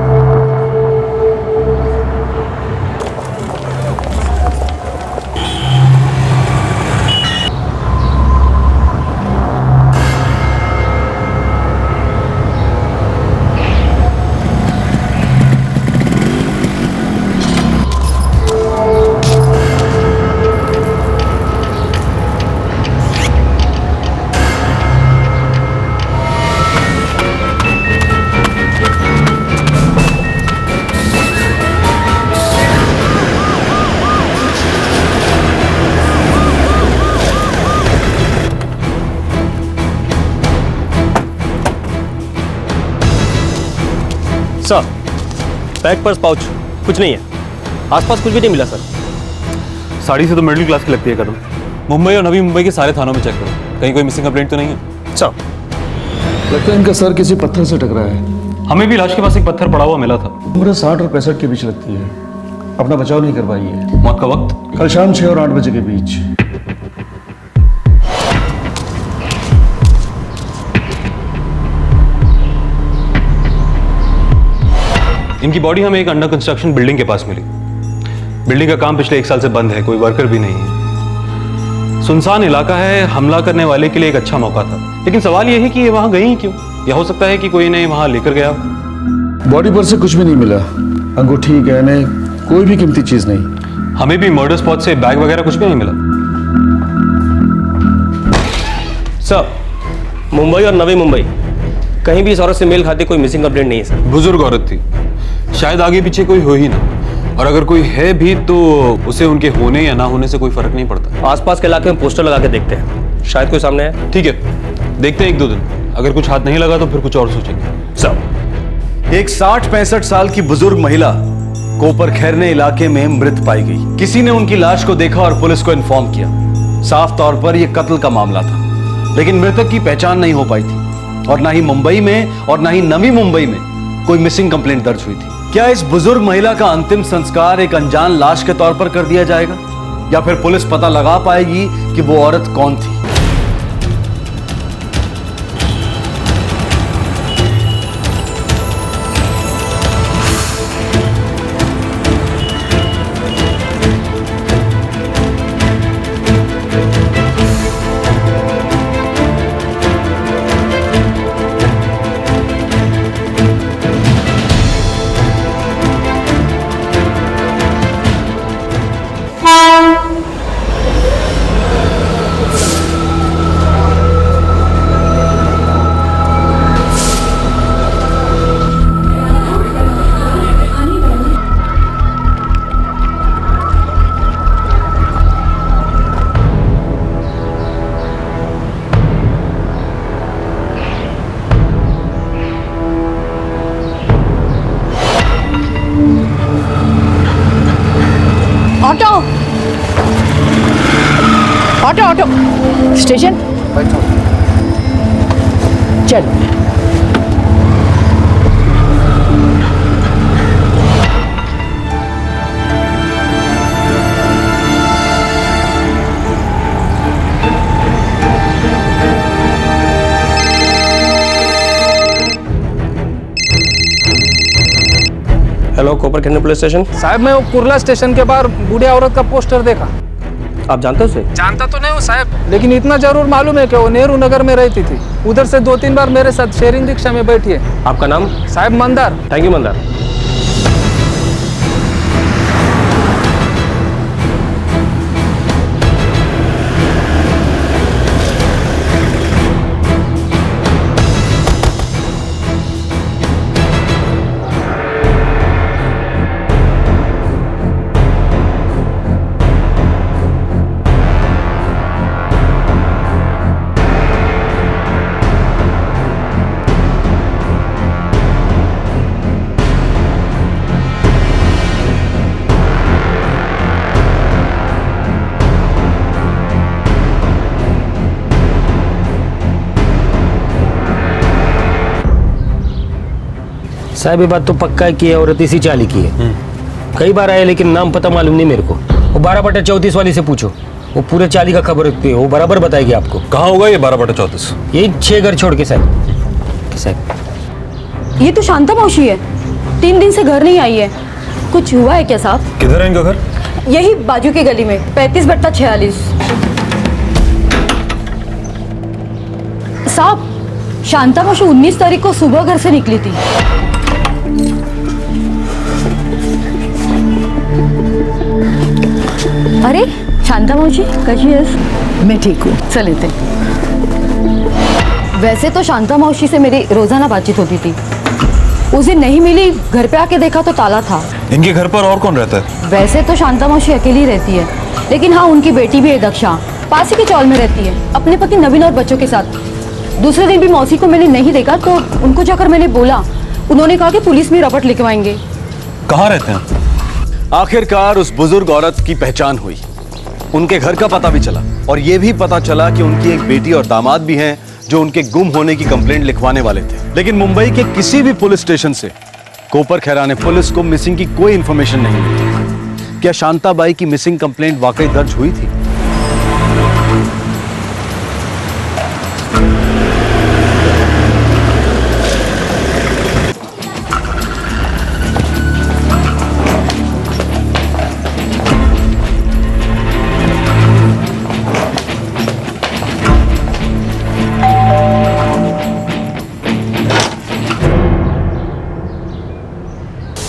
सर, बैग पर्स पाउच कुछ नहीं है, आसपास कुछ भी नहीं मिला सर। साड़ी से तो मिडिल क्लास की लगती है कदम। मुंबई और नवी मुंबई के सारे थानों में चेक करो, कहीं कोई मिसिंग कंप्लेंट तो नहीं है। सर, लगता है इनका सर किसी पत्थर से टकरा है। हमें भी लाश के पास एक पत्थर पड़ा हुआ मिला था। उम्र 60 और 65 के बीच लगती है। अपना बचाव नहीं कर पाई है। मौत का वक्त कल शाम 6 और 8 बजे के बीच। इनकी बॉडी हमें एक अंडर कंस्ट्रक्शन बिल्डिंग के पास मिली। बिल्डिंग का काम पिछले 1 साल से बंद है, कोई वर्कर भी नहीं है। सुनसान इलाका है, हमला करने वाले के लिए एक अच्छा मौका था। लेकिन सवाल यह है कि ये वहां गई क्यों? या हो सकता है कि कोई इन्हें वहां लेकर गया। बॉडी पर से कुछ भी नहीं मिला, अंगूठी, गहने, कोई भी कीमती चीज नहीं। हमें भी मर्डर स्पॉट से बैग वगैरह कुछ भी नहीं मिला। सर, मुंबई और नवी मुंबई कहीं भी इस औरत से मेल खाती कोई मिसिंग कंप्लेंट नहीं है सर। बुजुर्ग औरत थी, शायद आगे पीछे कोई हो ही ना, और अगर कोई है भी तो उसे उनके होने या ना होने से कोई फर्क नहीं पड़ता। आसपास के इलाके में पोस्टर लगा के देखते हैं, शायद कोई सामने है। ठीक है, देखते हैं 1-2 दिन, अगर कुछ हाथ नहीं लगा तो फिर कुछ और सोचेंगे। सर, एक 60-65 साल की बुजुर्ग महिला कोपर खैरने इलाके में मृत पाई गई। किसी ने उनकी लाश को देखा और पुलिस को इन्फॉर्म किया। साफ तौर पर यह कत्ल का मामला था, लेकिन मृतक की पहचान नहीं हो पाई थी, और ना ही मुंबई में और ना ही नवी मुंबई में कोई मिसिंग कंप्लेंट दर्ज हुई थी। क्या इस बुजुर्ग महिला का अंतिम संस्कार एक अनजान लाश के तौर पर कर दिया जाएगा, या फिर पुलिस पता लगा पाएगी कि वो औरत कौन थी? ऑटो ऑटो ऑटो स्टेशन चल। हेलो, कोपर खैरने पुलिस स्टेशन। साहब मैं वो कुर्ला स्टेशन के बाहर बूढ़ी औरत का पोस्टर देखा। आप जानते हो उसे? जानता तो नहीं हूँ साहब, लेकिन इतना जरूर मालूम है कि वो नेहरू नगर में रहती थी। उधर से 2-3 बार मेरे साथ शेयरिंग रिक्शा में बैठी है। आपका नाम? साहब मंदार। Thank you Mandar. साहब ये बात तो पक्का है कि ये औरत इसी चाली की है। कई बार आए लेकिन नाम पता मालूम नहीं मेरे को। वो 12/34 वाली से पूछो, वो पूरे चाली का खबर रखती है, वो बराबर बताएगी आपको। कहाँ होगा ये 12/34? ये 6 घर छोड़ के साहब। ये तो शांता मौसी है, 3 दिन से घर नहीं आई है। कुछ हुआ है क्या साहब? किधर है इनका घर? यही बाजू की गली में 35/46। साहब शांता मौसी 19 तारीख को सुबह घर से निकली थी। अरे शांता मौसी कशी आहेस? मैं ठीक हूँ, चल येते। वैसे तो शांता मौसी से मेरी रोजाना बातचीत होती थी। उस दिन नहीं मिली, घर पे आके देखा तो ताला था। इनके घर पर और कौन रहता है? वैसे तो शांता मौसी अकेली रहती है, लेकिन हाँ उनकी बेटी भी है दक्षा, पास ही की चौल में रहती है अपने पति नवीन और बच्चों के साथ। दूसरे दिन भी मौसी को मैंने नहीं देखा तो उनको जाकर मैंने बोला, उन्होंने कहा कि पुलिस में रपट लिखवाएंगे। कहाँ रहते हैं? आखिरकार उस बुजुर्ग औरत की पहचान हुई, उनके घर का पता भी चला, और यह भी पता चला कि उनकी एक बेटी और दामाद भी हैं जो उनके गुम होने की कंप्लेंट लिखवाने वाले थे। लेकिन मुंबई के किसी भी पुलिस स्टेशन से कोपर खैराने पुलिस को मिसिंग की कोई इंफॉर्मेशन नहीं मिली। क्या शांताबाई की मिसिंग कंप्लेंट वाकई दर्ज हुई थी?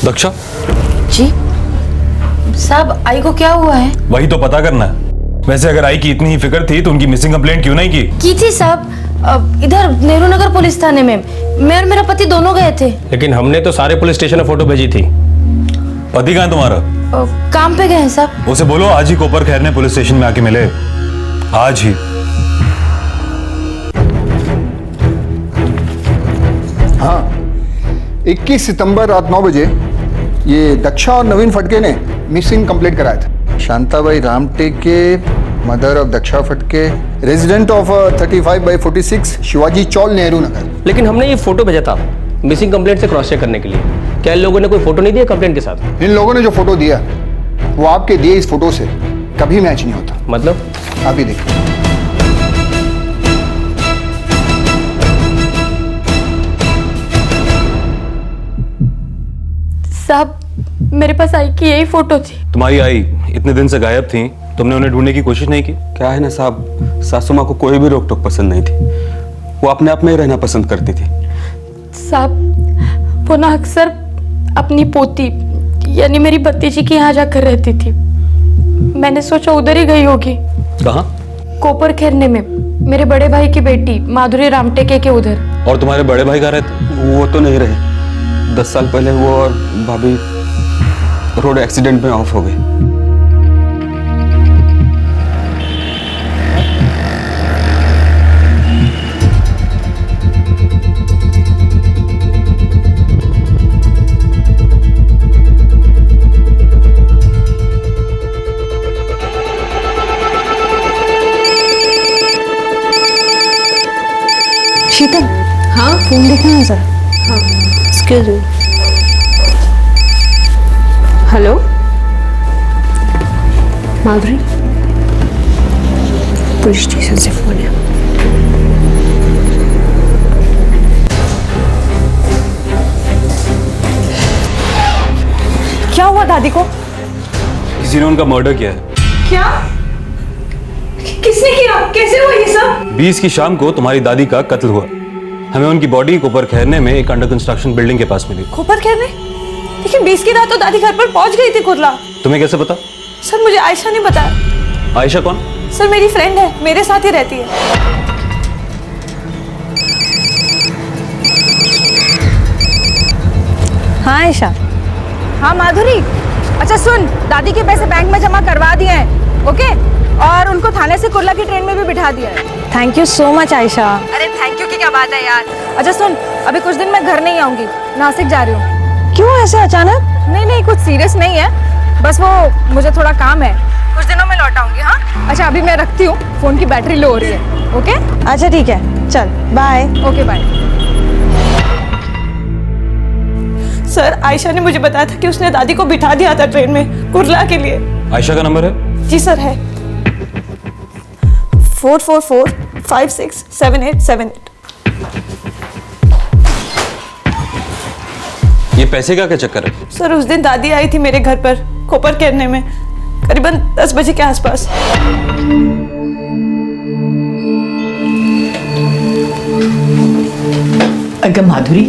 दक्षा जी साहब, आई को क्या हुआ है? वही तो पता करना है। वैसे अगर आई की इतनी ही फिक्र थी तो उनकी मिसिंग कंप्लेंट क्यों नहीं की थी साहब, इधर नेहरू नगर पुलिस थाने में मैं और मेरा पति दोनों गए थे। लेकिन हमने तो सारे पुलिस स्टेशन में फोटो भेजी थी। पति कहाँ है तुम्हारा? काम पे गए हैं साहब। उसे बोलो आज ही कोपर खैरने पुलिस स्टेशन में आके मिले, आज ही। हाँ, 21 सितंबर रात 9 बजे ये दक्षा और नवीन फटके ने मिसिंग कंप्लेंट कराया था। शांताबाई रामटेके, मदर ऑफ दक्षा फटके, रेजिडेंट ऑफ 35/46 शिवाजी चौल, नेहरू नगर। लेकिन हमने ये फोटो भेजा था मिसिंग कंप्लेंट से क्रॉस चेक करने के लिए। क्या इन लोगों ने कोई फोटो नहीं दिया कंप्लेंट के साथ? इन लोगों ने जो फोटो दिया वो आपके दिए इस फोटो से कभी मैच नहीं होता। मतलब? आप ही देखिए। साहब, मेरे पास आई की यही फोटो थी। तुम्हारी आई इतने दिन से गायब थी, तुमने उन्हें ढूंढने की कोशिश नहीं की? क्या है ना साहब, सासू माँ को कोई भी रोक टोक पसंद नहीं थी। वो अपने आप में ही रहना पसंद करती थी। साहब, वो ना अक्सर अपनी पोती यानी मेरी भतीजी के यहाँ जाकर रहती थी। मैंने सोचा उधर ही गई होगी। कहाँ? कोपर खैरने में मेरे बड़े भाई की बेटी माधुरी रामटेके के उधर। और तुम्हारे बड़े भाई कहाँ रहते? वो तो नहीं रहे। 10 साल पहले वो और भाभी रोड एक्सीडेंट में ऑफ हो गए। शीतल, हाँ फोन देखना है सर। हाँ, एक्सक्यूज मी। हेलो माधुरी, पुलिस स्टेशन से फोन है। क्या हुआ दादी को? किसी ने उनका मर्डर किया है। क्या? किसने किया? कैसे हुआ ये सब? 20 की शाम को तुम्हारी दादी का कत्ल हुआ। हमें उनकी बॉडी कोपर खैरने में एक अंडर कंस्ट्रक्शन बिल्डिंग के पास मिली। कोपर खैरने? लेकिन 20 की रात तो दादी घर पर पहुंच गई थी कुर्ला। तुम्हें कैसे पता? सर, मुझे आयशा ने बताया। आयशा कौन? सर, मेरी फ्रेंड है, मेरे साथ ही रहती है। हाँ आयशा। हाँ माधुरी, अच्छा सुन, दादी के पैसे बैंक में जमा करवा दिए हैं, ओके? और उनको थाने से कुर्ला की ट्रेन में भी बिठा दिया है। Thank you so much Ayesha. अरे थैंक यू की क्या बात है यार। अच्छा सुन, अभी कुछ दिन मैं घर नहीं आऊंगी, नासिक जा रही हूँ। क्यों ऐसे अचानक? नहीं, कुछ सीरियस नहीं है, बस वो मुझे थोड़ा काम है, कुछ दिनों में लौट आऊंगी। हाँ अच्छा, अभी मैं रखती हूँ, फोन की बैटरी लो हो रही है। ओके अच्छा ठीक है, चल bye. Okay bye. Sir, Ayesha ने मुझे बताया था कि उसने दादी को बिठा दिया था ट्रेन में कुर्ला के लिए। आयशा का नंबर है? जी सर, है 444567878। ये पैसे का क्या चक्कर है? सर, उस दिन दादी आई थी मेरे घर पर कोपर खैरने में, करीबन 10 बजे के आसपास। अगं माधुरी,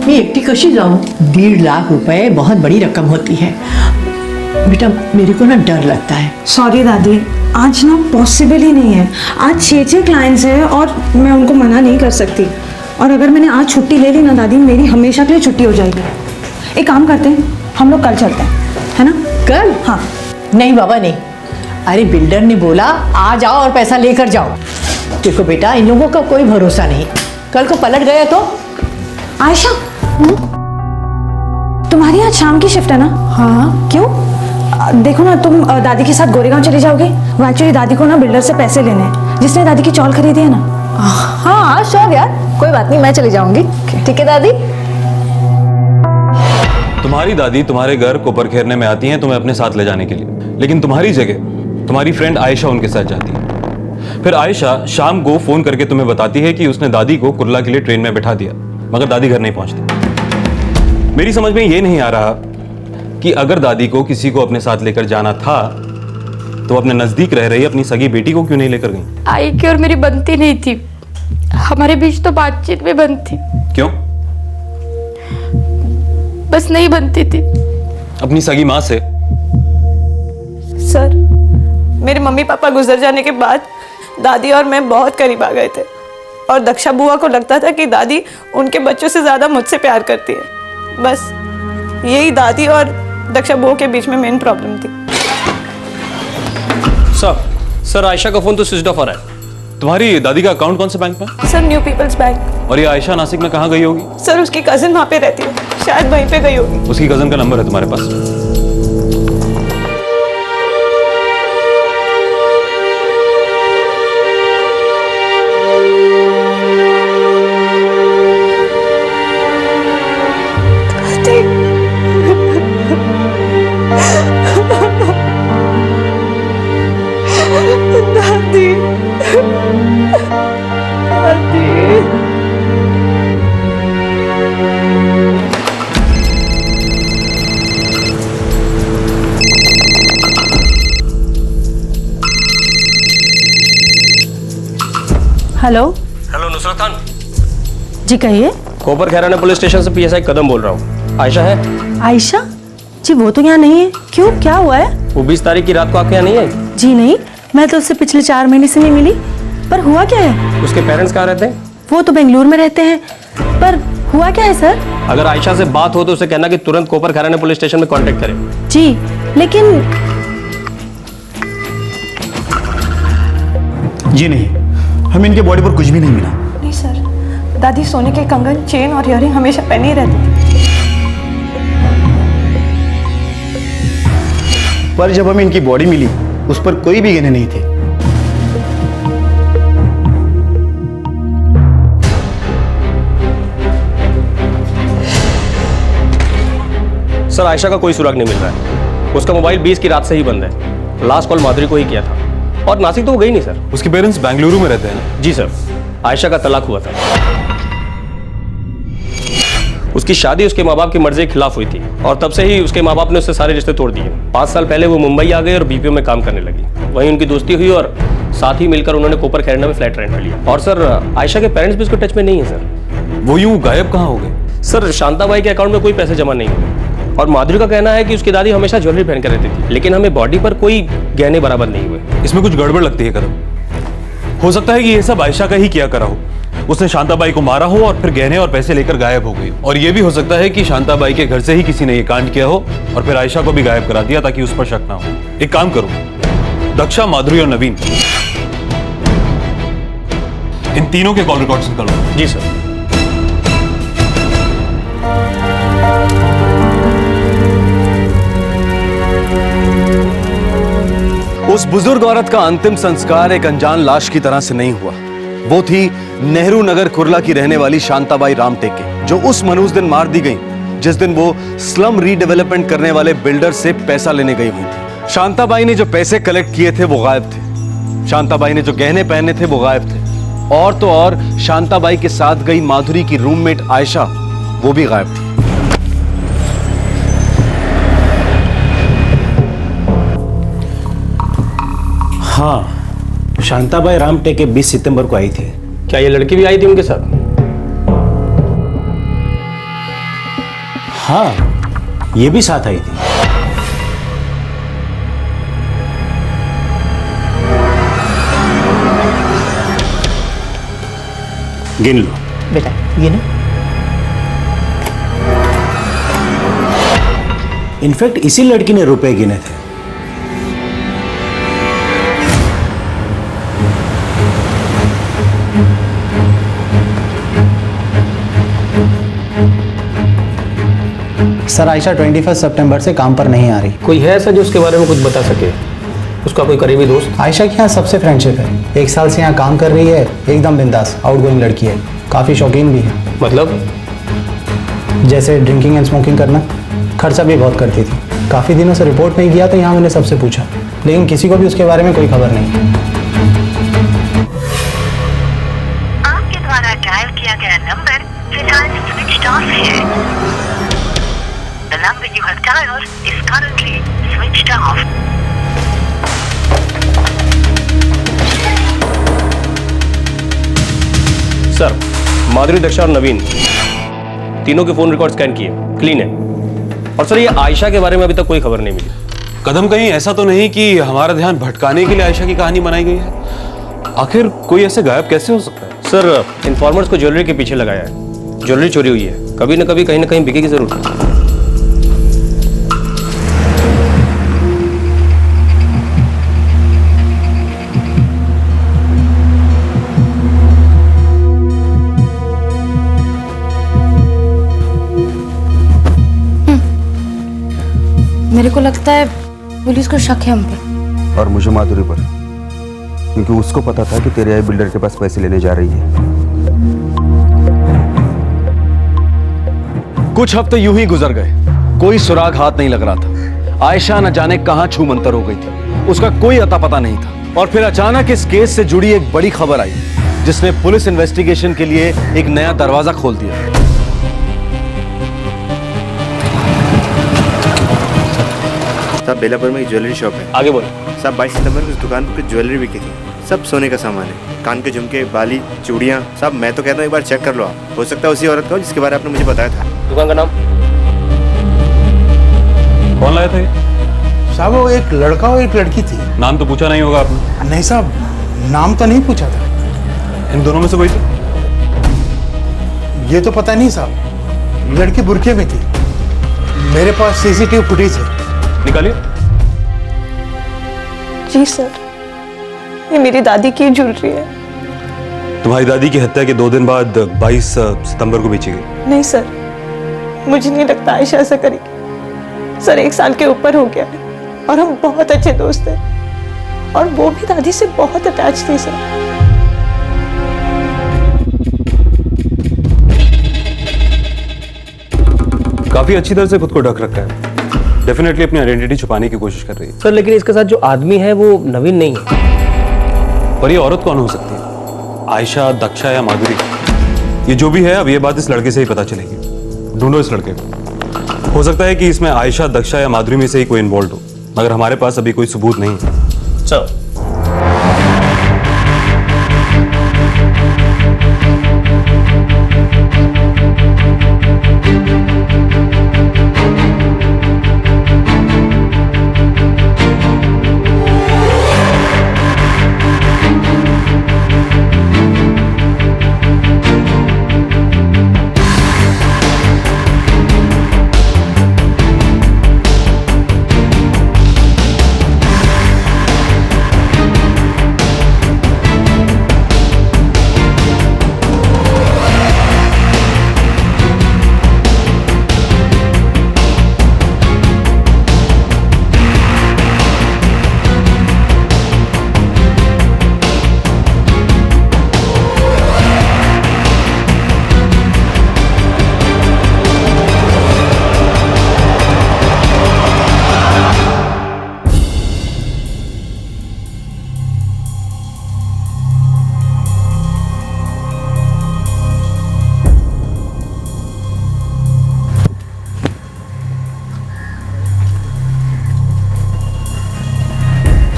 मी एकटी कशी जाऊं? 1.5 लाख रुपए बहुत बड़ी रकम होती है बेटा, मेरे को ना डर लगता है। सॉरी दादी, आज ना पॉसिबल ही नहीं है। आज 6 क्लाइंट्स हैं और मैं उनको मना नहीं कर सकती। और अगर मैंने आज छुट्टी ले ली ना दादी, मेरी हमेशा के लिए छुट्टी हो जाएगी। एक काम करते हैं, हम लोग कल चलते हैं, है ना? कल? हाँ। नहीं बाबा नहीं, अरे बिल्डर ने बोला आ जाओ और पैसा लेकर जाओ। देखो बेटा, इन लोगों का कोई भरोसा नहीं, कल को पलट गया तो। आयशा, तुम्हारी आज शाम की शिफ्ट है ना? हाँ। क्यों? देखो ना, तुम दादी के साथ गोरेगांव चली जाओगे। वो एक्चुअली दादी को ना बिल्डर से पैसे लेने हैं, जिसने दादी की चौल खरीदी है ना। हाँ श्योर यार, कोई बात नहीं, मैं चली जाऊंगी। ठीक है दादी। तुम्हारी दादी तुम्हारे घर कोपर खैरने में आती हैं तुम्हें अपने साथ ले जाने के लिए, लेकिन तुम्हारी जगह तुम्हारी फ्रेंड आयशा उनके साथ जाती है। फिर आयशा शाम को फोन करके तुम्हें बताती है कि उसने दादी को कुर्ला के लिए ट्रेन में बिठा दिया, मगर दादी घर नहीं पहुंचती। मेरी समझ में ये नहीं आ रहा कि अगर दादी को किसी को अपने साथ लेकर जाना था तो अपने नजदीक रह रही अपनी सगी बेटी को क्यों नहीं लेकर गई? आई की और मेरी बनती नहीं थी, हमारे बीच तो बातचीत भी बंद थी। क्यों? बस नहीं बनती थी। अपनी सगी माँ से? सर, मेरे मम्मी पापा गुजर जाने के बाद दादी और मैं बहुत करीब आ गए थे और दक्षा बुआ को लगता था कि दादी उनके बच्चों से ज़्यादा मुझसे प्यार करती है। बस यही दादी और दक्षा बुआ के बीच में मेन प्रॉब्लम थी। सर आयशा का फोन तो स्विच ऑफ आ रहा है। तुम्हारी दादी का अकाउंट कौन से बैंक में? Sir new people's bank. और ये आयशा नासिक में कहाँ गई होगी? सर उसकी कजिन वहाँ पे रहती है, शायद वहीं पे गई होगी। उसकी कजिन का नंबर है तुम्हारे पास? हेलो हेलो नुसरत खान जी, कहिए। कोपर खैराना पुलिस स्टेशन से पीएसआई कदम बोल रहा हूँ। आयशा है? आयशा जी वो तो यहाँ नहीं है। क्यों, क्या हुआ है? वो 20 तारीख की रात को आपके यहाँ नहीं आई? जी नहीं, मैं तो उससे पिछले 4 महीने से नहीं मिली। पर हुआ क्या है? उसके पेरेंट्स कहाँ रहते हैं? वो तो बेंगलुरु में रहते हैं। पर हुआ क्या है सर? अगर आयशा से बात हो तो उसे कहना कि तुरंत कोपर खैराना पुलिस स्टेशन में कांटेक्ट करें। जी लेकिन जी नहीं, हमें इनके बॉडी पर कुछ भी नहीं मिला। नहीं सर, दादी सोने के कंगन, चेन और इयरिंग हमेशा पहने ही रहती थी। पर जब हमें इनकी बॉडी मिली उस पर कोई भी गहने नहीं थे। सर आयशा का कोई सुराग नहीं मिल रहा है। उसका मोबाइल 20 की रात से ही बंद है। लास्ट कॉल माधुरी को ही किया था और नासिक तो वो गई नहीं सर। उसके पेरेंट्स बेंगलुरु में रहते हैं? जी सर, आयशा का तलाक हुआ था। उसकी शादी उसके माँ बाप की मर्जी के खिलाफ हुई थी और तब से ही उसके माँ बाप ने उससे सारे रिश्ते तोड़ दिए। 5 साल पहले वो मुंबई आ गए और बीपीओ में काम करने लगी। वहीं उनकी दोस्ती हुई और साथ ही मिलकर उन्होंने कोपर खैराना में फ्लैट रेंट पे लिया। और सर आयशा के पेरेंट्स भी उसको टच में नहीं है सर। वो यूं गायब कहाँ हो गए? सर शांताबाई के अकाउंट में कोई पैसे जमा नहीं हुए और माधुरी का कहना है कि उसकी दादी हमेशा ज्वेलरी पहन कर रहती थी, लेकिन हमें बॉडी पर कोई गहने बराबर नहीं हुए। इसमें कुछ गड़बड़ लगती है कदम। हो सकता है कि ये सब आयशा का ही किया करा हो। उसने शांताबाई को मारा हो और फिर गहने और पैसे लेकर गायब हो गई। और ये भी हो सकता है कि शांताबाई के घर से ही किसी ने ये कांड किया हो और फिर आयशा को भी गायब करा दिया ताकि उस पर शक ना हो। एक काम करो, दक्षा, माधुरी और नवीन, इन तीनों के कॉल रिकॉर्ड्स निकालो। जी सर। उस बुजुर्ग औरत का अंतिम संस्कार एक अनजान लाश की तरह से नहीं हुआ। वो थी नेहरू नगर कुर्ला की रहने वाली शांताबाई रामटेके, जो उस मनूस दिन मार दी गई जिस दिन वो स्लम रीडेवलपमेंट करने वाले बिल्डर से पैसा लेने गई हुई थी। शांताबाई ने जो पैसे कलेक्ट किए थे वो गायब थे। शांताबाई ने जो गहने पहने थे वो गायब थे। और तो और शांताबाई के साथ गई माधुरी की रूममेट आयशा, वो भी गायब थी। हाँ, शांताबाई रामटेके 20 सितंबर को आई थी। क्या ये लड़की भी आई थी उनके साथ? हाँ, ये भी साथ आई थी। गिन लो बेटा, ये ना। इनफैक्ट इसी लड़की ने रुपए गिने थे। सर आयशा 21 सितंबर से काम पर नहीं आ रही। कोई है ऐसा जो उसके बारे में कुछ बता सके? उसका कोई करीबी दोस्त? आयशा के यहाँ सबसे फ्रेंडशिप है। 1 साल से यहाँ काम कर रही है। एकदम बिंदास आउटगोइंग लड़की है। काफ़ी शौकीन भी है। मतलब? जैसे ड्रिंकिंग एंड स्मोकिंग करना। खर्चा भी बहुत करती थी। काफ़ी दिनों से रिपोर्ट नहीं किया तो यहाँ मैंने सबसे पूछा, लेकिन किसी को भी उसके बारे में कोई खबर नहीं। आपके द्वारा डायल किया गया नंबर फिलहाल स्विच ऑफ है। The number you have dialed is currently switched off. Sir, Madhuri, Daksha और नवीन तीनों के फोन रिकॉर्ड स्कैन किए, क्लीन है। और सर ये आयशा के बारे में अभी तक कोई खबर नहीं मिली। कदम कहीं ऐसा तो नहीं कि हमारा ध्यान भटकाने के लिए आयशा की कहानी बनाई गई है? आखिर कोई ऐसे गायब कैसे हो सकता है? सर, इन्फॉर्मर्स को ज्वेलरी के पीछे लगाया है। ज्वेलरी चोरी हुई है, कभी न कभी कहीं ना कहीं बिकेगी जरूर। मेरे को लगता है पुलिस को शक है हम पर। और मुझे माधुरी पर, क्योंकि उसको पता था कि तेरी आई बिल्डर के पास पैसे लेने जा रही है। कुछ हफ्ते यूं ही गुजर गए, कोई सुराग हाथ नहीं लग रहा था। आयशा न जाने कहां छूमंतर हो गई थी, उसका कोई अता पता नहीं था। और फिर अचानक इस केस से जुड़ी एक बड़ी खबर आई, जिसने पुलिस इन्वेस्टिगेशन के लिए एक नया दरवाजा खोल दिया। साहब, बेलापुर में एक ज्वेलरी शॉप है। आगे बोलो। साहब, 22 सितंबर को उस दुकान पर कुछ ज्वेलरी बिकी थी। सब सोने का सामान है, कान के झुमके, बाली, चूड़ियाँ। साहब, मैं तो कहता हूँ एक बार चेक कर लो आप। हो सकता है उसी औरत का हो जिसके बारे में आपने मुझे बताया था। दुकान का नाम? कौन लाया था ये? साहब वो एक लड़का और एक लड़की थी। नाम तो पूछा नहीं होगा आपने? नहीं साहब, नाम तो नहीं पूछा था। इन दोनों में से कोई थी? ये तो पता नहीं साहब, लड़की बुरके में थी। मेरे पास सीसीटीवी फुटेज है। निकालिए। जी सर, ये मेरी दादी की ज्वेलरी है। तुम्हारी दादी की हत्या के 2 दिन बाद 22 सितंबर को बेची गई। नहीं सर, मुझे नहीं लगता आयशा ऐसा करेगी। सर, 1 साल के ऊपर हो गया है और हम बहुत अच्छे दोस्त हैं, और वो भी दादी से बहुत अटैच थी सर। काफी अच्छी तरह से खुद को ढक रखा है। डेफिनेटली अपनी आइडेंटिटी छुपाने की कोशिश कर रही है। सर, लेकिन इसके साथ जो आदमी है वो नवीन नहीं है। पर ये औरत कौन हो सकती है? आयशा, दक्षा या माधुरी? ये जो भी है, अब ये बात इस लड़के से ही पता चलेगी। ढूंढो इस लड़के को। हो सकता है कि इसमें आयशा, दक्षा या माधुरी में से ही कोई इन्वॉल्व हो, मगर हमारे पास अभी कोई सबूत नहीं है। सर,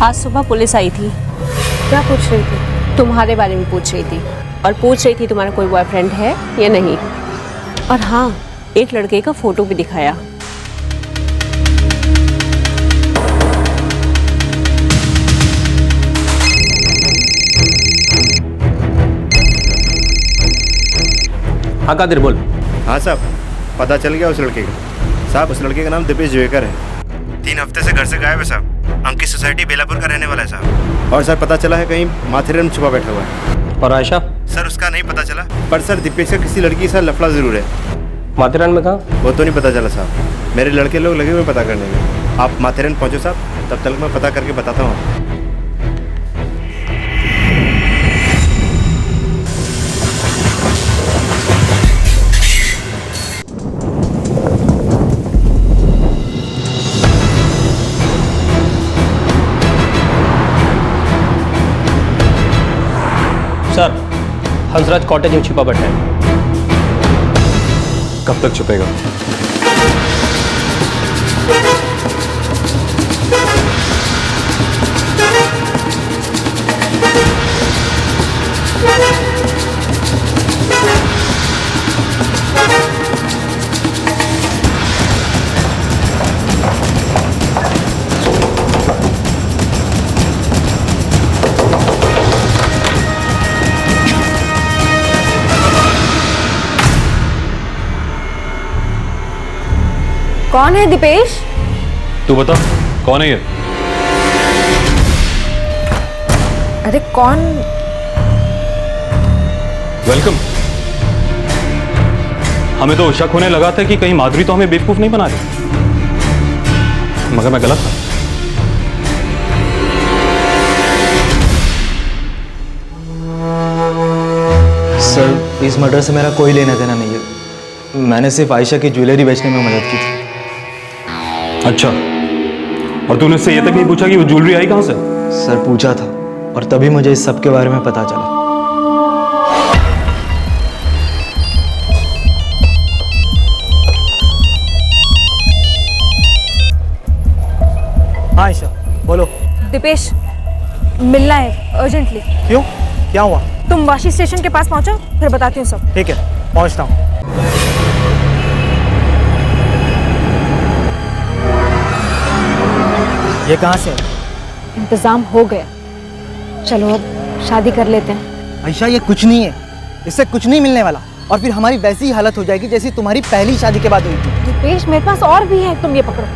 आज सुबह पुलिस आई थी। क्या पूछ रही थी? तुम्हारे बारे में पूछ रही थी, और पूछ रही थी तुम्हारा कोई बॉयफ्रेंड है या नहीं। और हाँ, एक लड़के का फोटो भी दिखाया। हाँ कादिर, बोल। हाँ साहब, पता चल गया उस लड़के का। साहब, उस लड़के का नाम दिपेश जोएकर है। 3 हफ्ते से घर से गायब है साहब। अंकित सोसाइटी बेलापुर का रहने वाला है साहब। और सर, पता चला है कहीं माथेरन में छुपा बैठा हुआ है। और आयशा? सर, उसका नहीं पता चला, पर सर दीपेश का किसी लड़की के साथ लफड़ा जरूर है। माथेरन में कहाँ? वो तो नहीं पता चला साहब। मेरे लड़के लोग लगे हुए पता करने में। आप माथेरन पहुंचो साहब, तब तक मैं पता करके बताता हूँ। सर, हंसराज कॉटेज में छिपा बैठा है। कब तक छुपेगा? कौन है दीपेश? तू बता कौन है ये? अरे कौन? वेलकम। हमें तो शक होने लगा था कि कहीं माधुरी तो हमें बेवकूफ नहीं बना रही, मगर मैं गलत था। सर, इस मर्डर से मेरा कोई लेना देना नहीं है। मैंने सिर्फ आयशा की ज्वेलरी बेचने में मदद की थी। अच्छा, और तूने उससे ये तक नहीं पूछा कि वो ज्वेलरी आई कहां से? सर पूछा था, और तभी मुझे इस सब के बारे में पता चला। हाँ आयशा, बोलो। दीपेश, मिलना है अर्जेंटली। क्यों, क्या हुआ? तुम वाशी स्टेशन के पास पहुंचो, फिर बताती हूँ सब। ठीक है, पहुंचता हूँ। ये कहाँ से है? इंतजाम हो गया, चलो अब शादी कर लेते हैं। आयशा, ये कुछ नहीं है, इससे कुछ नहीं मिलने वाला, और फिर हमारी वैसी ही हालत हो जाएगी जैसी तुम्हारी पहली शादी के बाद हुई थी। दीपेश, मेरे पास और भी है, तुम ये पकड़ो।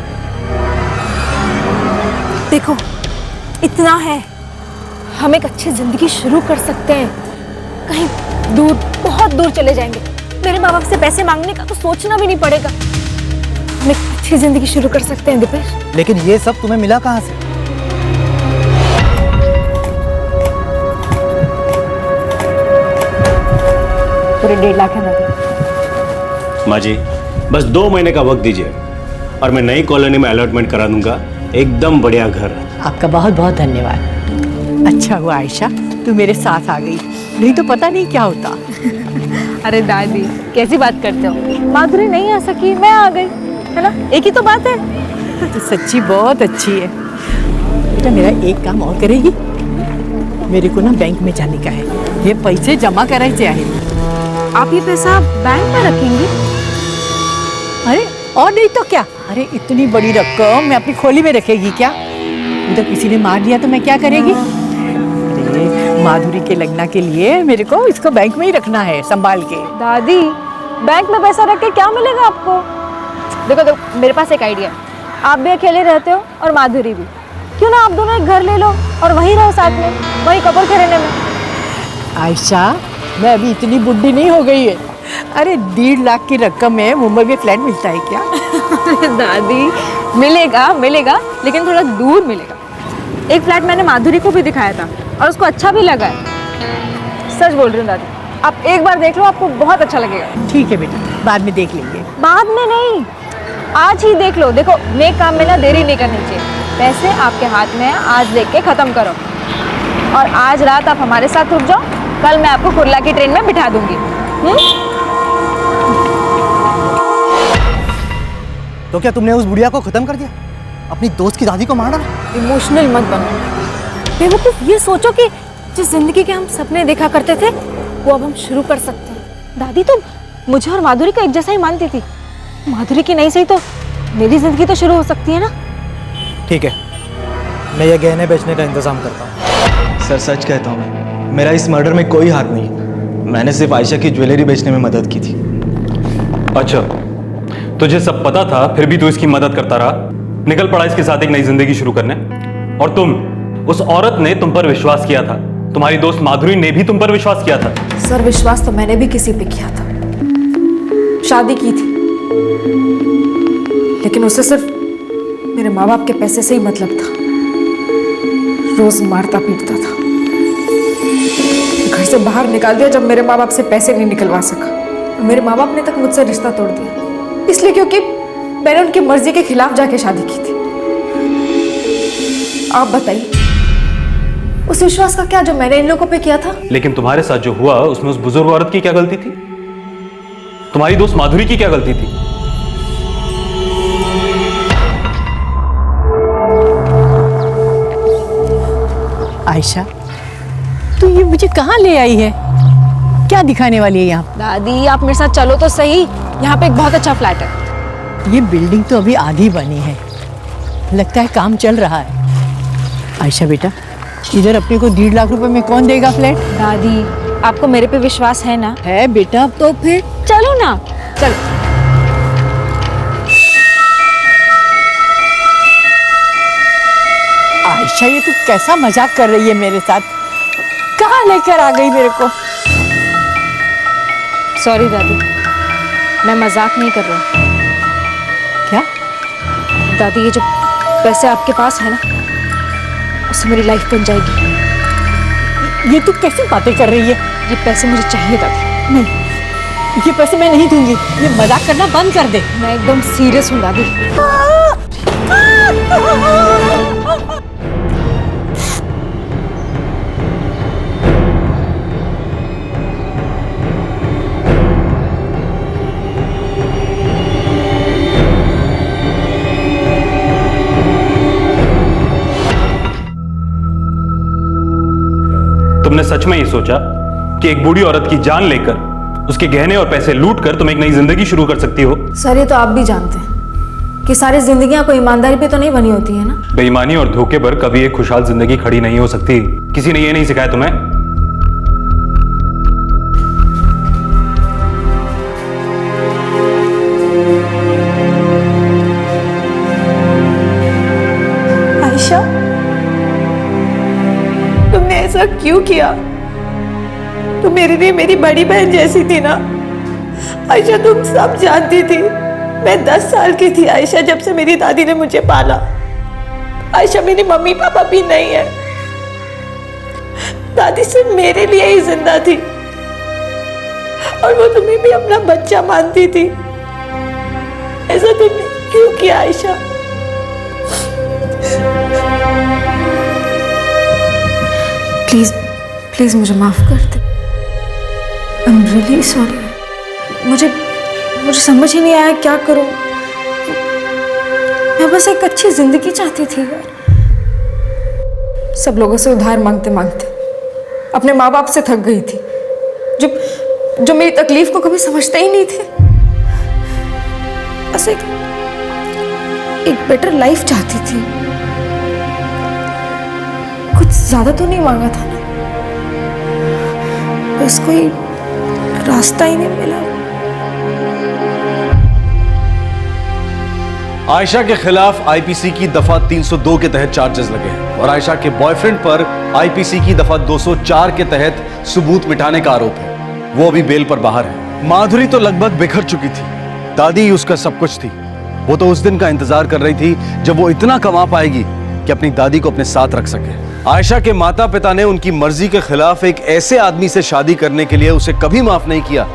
देखो, इतना है, हम एक अच्छी जिंदगी शुरू कर सकते हैं। कहीं दूर, बहुत दूर चले जाएंगे। मेरे माँ बाप से पैसे मांगने का तो सोचना भी नहीं पड़ेगा। हम एक अच्छी जिंदगी शुरू कर सकते हैं दीपेश। लेकिन ये सब तुम्हें मिला कहाँ से? पूरे 1.5 लाख है दादी। माँ जी, बस 2 महीने का वक्त दीजिए और मैं नई कॉलोनी में अलॉटमेंट करा दूंगा। एकदम बढ़िया घर। आपका बहुत बहुत धन्यवाद। अच्छा हुआ आयशा तू मेरे साथ आ गई, नहीं तो पता नहीं क्या होता। अरे दादी, कैसी बात करते हो? माधुरी नहीं आ सकी, मैं आ गई, है ना? एक ही तो बात है। तो सच्ची बहुत अच्छी है बेटा। मेरा एक काम और करेगी? मेरे को ना बैंक में जाने का है, ये पैसे जमा करायचे आहेत। आप ये पैसा बैंक में रखेंगी? अरे और नहीं तो क्या। अरे इतनी बड़ी रकम मैं अपनी खोली में रखेगी क्या? उधर किसी ने मार दिया तो मैं क्या करेगी? अरे माधुरी के लगना के लिए मेरे को इसको बैंक में ही रखना है संभाल के। दादी, बैंक में पैसा रख के क्या मिलेगा आपको? देखो देखो, मेरे पास एक आइडिया। आप भी अकेले रहते हो और माधुरी भी, क्यों ना आप दोनों एक घर ले लो और वहीं रहो साथ में, वहीं कपड़ खरीदने में। आयशा, मैं अभी इतनी बुढ़ी नहीं हो गई है। अरे 1.5 लाख की रकम में मुंबई में फ्लैट मिलता है क्या? दादी, मिलेगा मिलेगा, लेकिन थोड़ा दूर मिलेगा। एक फ्लैट मैंने माधुरी को भी दिखाया था और उसको अच्छा भी लगा है। सच बोल रही हूँ दादी, आप एक बार देख लो, आपको बहुत अच्छा लगेगा। ठीक है बेटा, बाद में देख लेंगे। बाद में नहीं, आज ही देख लो। देखो, नेक काम में ना देरी नहीं करनी चाहिए। पैसे आपके हाथ में है, आज देख के खत्म करो। और आज रात आप हमारे साथ रुक जाओ, कल मैं आपको कुर्ला की ट्रेन में बिठा दूंगी। तो क्या तुमने उस बुढ़िया को खत्म कर दिया? अपनी दोस्त की दादी को मार डाला? इमोशनल मत बनो बेवकूफ। ये सोचो कि जिस जिंदगी के हम सपने देखा करते थे वो अब हम शुरू कर सकते हैं। दादी तो मुझे और माधुरी को एक जैसा ही मानती थी। माधुरी की नहीं सही तो मेरी जिंदगी तो शुरू हो सकती है ना। ठीक है, मैं ये गहने बेचने का इंतजाम करता हूँ। सर सच कहता हूँ, मेरा इस मर्डर में कोई हाथ नहीं। मैंने सिर्फ आयशा की ज्वेलरी बेचने में मदद की थी। अच्छा, तुझे सब पता था फिर भी तू इसकी मदद करता रहा, निकल पड़ा इसके साथ एक नई जिंदगी शुरू करने। और तुम, उस औरत ने तुम पर विश्वास किया था, तुम्हारी दोस्त माधुरी ने भी तुम पर विश्वास किया था। सर, विश्वास तो मैंने भी किसी पे किया था, शादी की थी, लेकिन उसे सिर्फ मेरे माँ बाप के पैसे से ही मतलब था। रोज मारता पीटता था, घर से बाहर निकाल दिया जब मेरे माँ बाप से पैसे नहीं निकलवा सका। मेरे माँ बाप ने तक मुझसे रिश्ता तोड़ दिया, इसलिए क्योंकि मैंने उनकी मर्जी के खिलाफ जाके शादी की थी। आप बताइए, उस विश्वास का क्या जो मैंने इन लोगों पे किया था? लेकिन तुम्हारे साथ जो हुआ उसमें उस बुजुर्ग औरत की क्या गलती थी? तुम्हारी दोस्त माधुरी की क्या गलती थी? आयशा, तू ये मुझे कहाँ ले आई है? क्या दिखाने वाली है यहाँ? दादी, आप मेरे साथ चलो तो सही, यहाँ पे एक बहुत अच्छा फ्लैट है। ये बिल्डिंग तो अभी आधी बनी है, लगता है काम चल रहा है। आयशा बेटा, इधर अपने को 1.5 लाख रुपए में कौन देगा फ्लैट? दादी, आपको मेरे पे विश्वास है ना? है बेटा। तो फिर चलो ना, चलो। अच्छा ये तू कैसा मजाक कर रही है मेरे साथ? कहाँ लेकर आ गई मेरे को? सॉरी दादी, मैं मजाक नहीं कर रही। क्या? दादी ये जो पैसे आपके पास है ना, उससे मेरी लाइफ बन जाएगी। ये तू कैसी बातें कर रही है? ये पैसे मुझे चाहिए दादी। नहीं, ये पैसे मैं नहीं दूंगी। ये मजाक करना बंद कर दे। मैं एकदम सीरियस हूँ दादी। तुमने सच में ये सोचा कि एक बूढ़ी औरत की जान लेकर उसके गहने और पैसे लूट कर तुम एक नई जिंदगी शुरू कर सकती हो? सर ये तो आप भी जानते हैं कि सारी जिंदगियां कोई ईमानदारी पे तो नहीं बनी होती है ना। बेईमानी और धोखे पर कभी एक खुशहाल जिंदगी खड़ी नहीं हो सकती। किसी ने ये नहीं सिखाया तुम्हें? आयशा, तुमने ऐसा क्यों किया? तुम मेरे लिए मेरी बड़ी बहन जैसी थी ना आयशा। तुम सब जानती थी। मैं 10 साल की थी आयशा जब से मेरी दादी ने मुझे पाला। आयशा मेरी मम्मी पापा भी नहीं है। दादी सिर्फ मेरे लिए ही जिंदा थी और वो तुम्हें भी अपना बच्चा मानती थी। ऐसा तुमने क्यों किया आयशा? प्लीज प्लीज मुझे माफ कर दे। I am really sorry. मुझे समझ ही नहीं आया क्या करूं। मैं बस एक अच्छी जिंदगी चाहती थी यार। सब लोगों से उधार मांगते मांगते अपने माँ बाप से थक गई थी, जो मेरी तकलीफ को कभी समझते ही नहीं थे। बस एक बेटर लाइफ चाहती थी। कुछ ज्यादा तो नहीं मांगा था ना, बस कोई रास्ता ही नहीं मिला। आयशा के खिलाफ आईपीसी की दफा 302 के तहत चार्जेस लगे हैं और आयशा के बॉयफ्रेंड पर आईपीसी की दफा 204 के तहत सबूत मिटाने का आरोप है। वो अभी बेल पर बाहर है। माधुरी तो लगभग बिखर चुकी थी। दादी ही उसका सब कुछ थी। वो तो उस दिन का इंतजार कर रही थी जब वो इतना कमा पाएगी कि अपनी दादी को अपने साथ रख सके। आयशा के माता पिता ने उनकी मर्जी के खिलाफ एक ऐसे आदमी से शादी करने के लिए उसे कभी माफ नहीं किया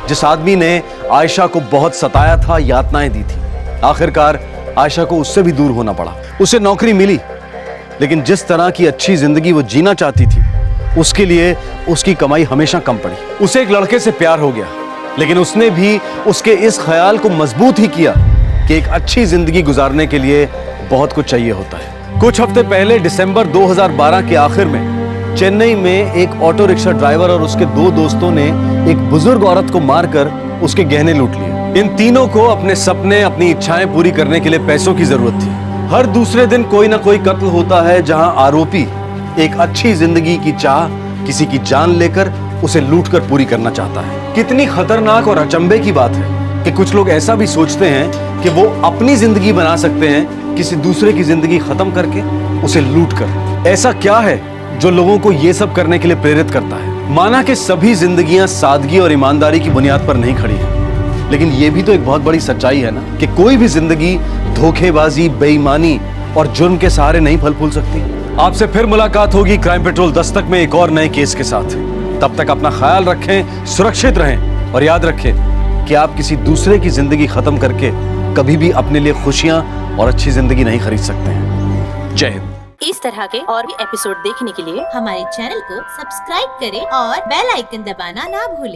जिस आदमी ने आयशा को बहुत सताया था, यातनाएं दी थी। आखिरकार आयशा को उससे भी दूर होना पड़ा। उसे नौकरी मिली, लेकिन जिस तरह की अच्छी जिंदगी वो जीना चाहती थी उसके लिए उसकी कमाई हमेशा कम पड़ी। उसे एक लड़के से प्यार हो गया, लेकिन उसने भी उसके इस ख्याल को मजबूत ही किया कि एक अच्छी जिंदगी गुजारने के लिए बहुत कुछ चाहिए होता है। कुछ हफ्ते पहले दिसंबर 2012 के आखिर में चेन्नई में एक ऑटो रिक्शा ड्राइवर और उसके 2 दोस्तों ने एक बुजुर्ग औरत को मारकर उसके गहने लूट लिए। इन तीनों को अपने सपने, अपनी इच्छाएं पूरी करने के लिए पैसों की जरूरत थी। हर दूसरे दिन कोई ना कोई कत्ल होता है जहां आरोपी एक अच्छी जिंदगी की चाह किसी की जान लेकर उसे लूटकर पूरी करना चाहता है। कितनी खतरनाक और अचंभे की बात है कि कुछ लोग ऐसा भी सोचते हैं कि वो अपनी जिंदगी बना सकते हैं किसी दूसरे की जिंदगी खत्म करके, उसे लूटकर। ऐसा क्या है जो लोगों को ये सब करने के लिए प्रेरित करता है? माना कि सभी जिंदगियां सादगी और ईमानदारी की बुनियाद पर नहीं खड़ी हैं, लेकिन ये भी तो एक बहुत बड़ी सच्चाई है ना कि कोई भी जिंदगी धोखेबाजी, बेईमानी और जुर्म के सहारे नहीं फल फूल सकती। आपसे फिर मुलाकात होगी क्राइम पेट्रोल दस्तक में एक और नए केस के साथ। तब तक अपना ख्याल रखें, सुरक्षित रहें और याद रखें कि आप किसी दूसरे की जिंदगी खत्म करके कभी भी अपने लिए खुशियां और अच्छी जिंदगी नहीं खरीद सकते हैं। जय हिंद। इस तरह के और भी एपिसोड देखने के लिए हमारे चैनल को सब्सक्राइब करें और बेल आइकन दबाना ना भूलें।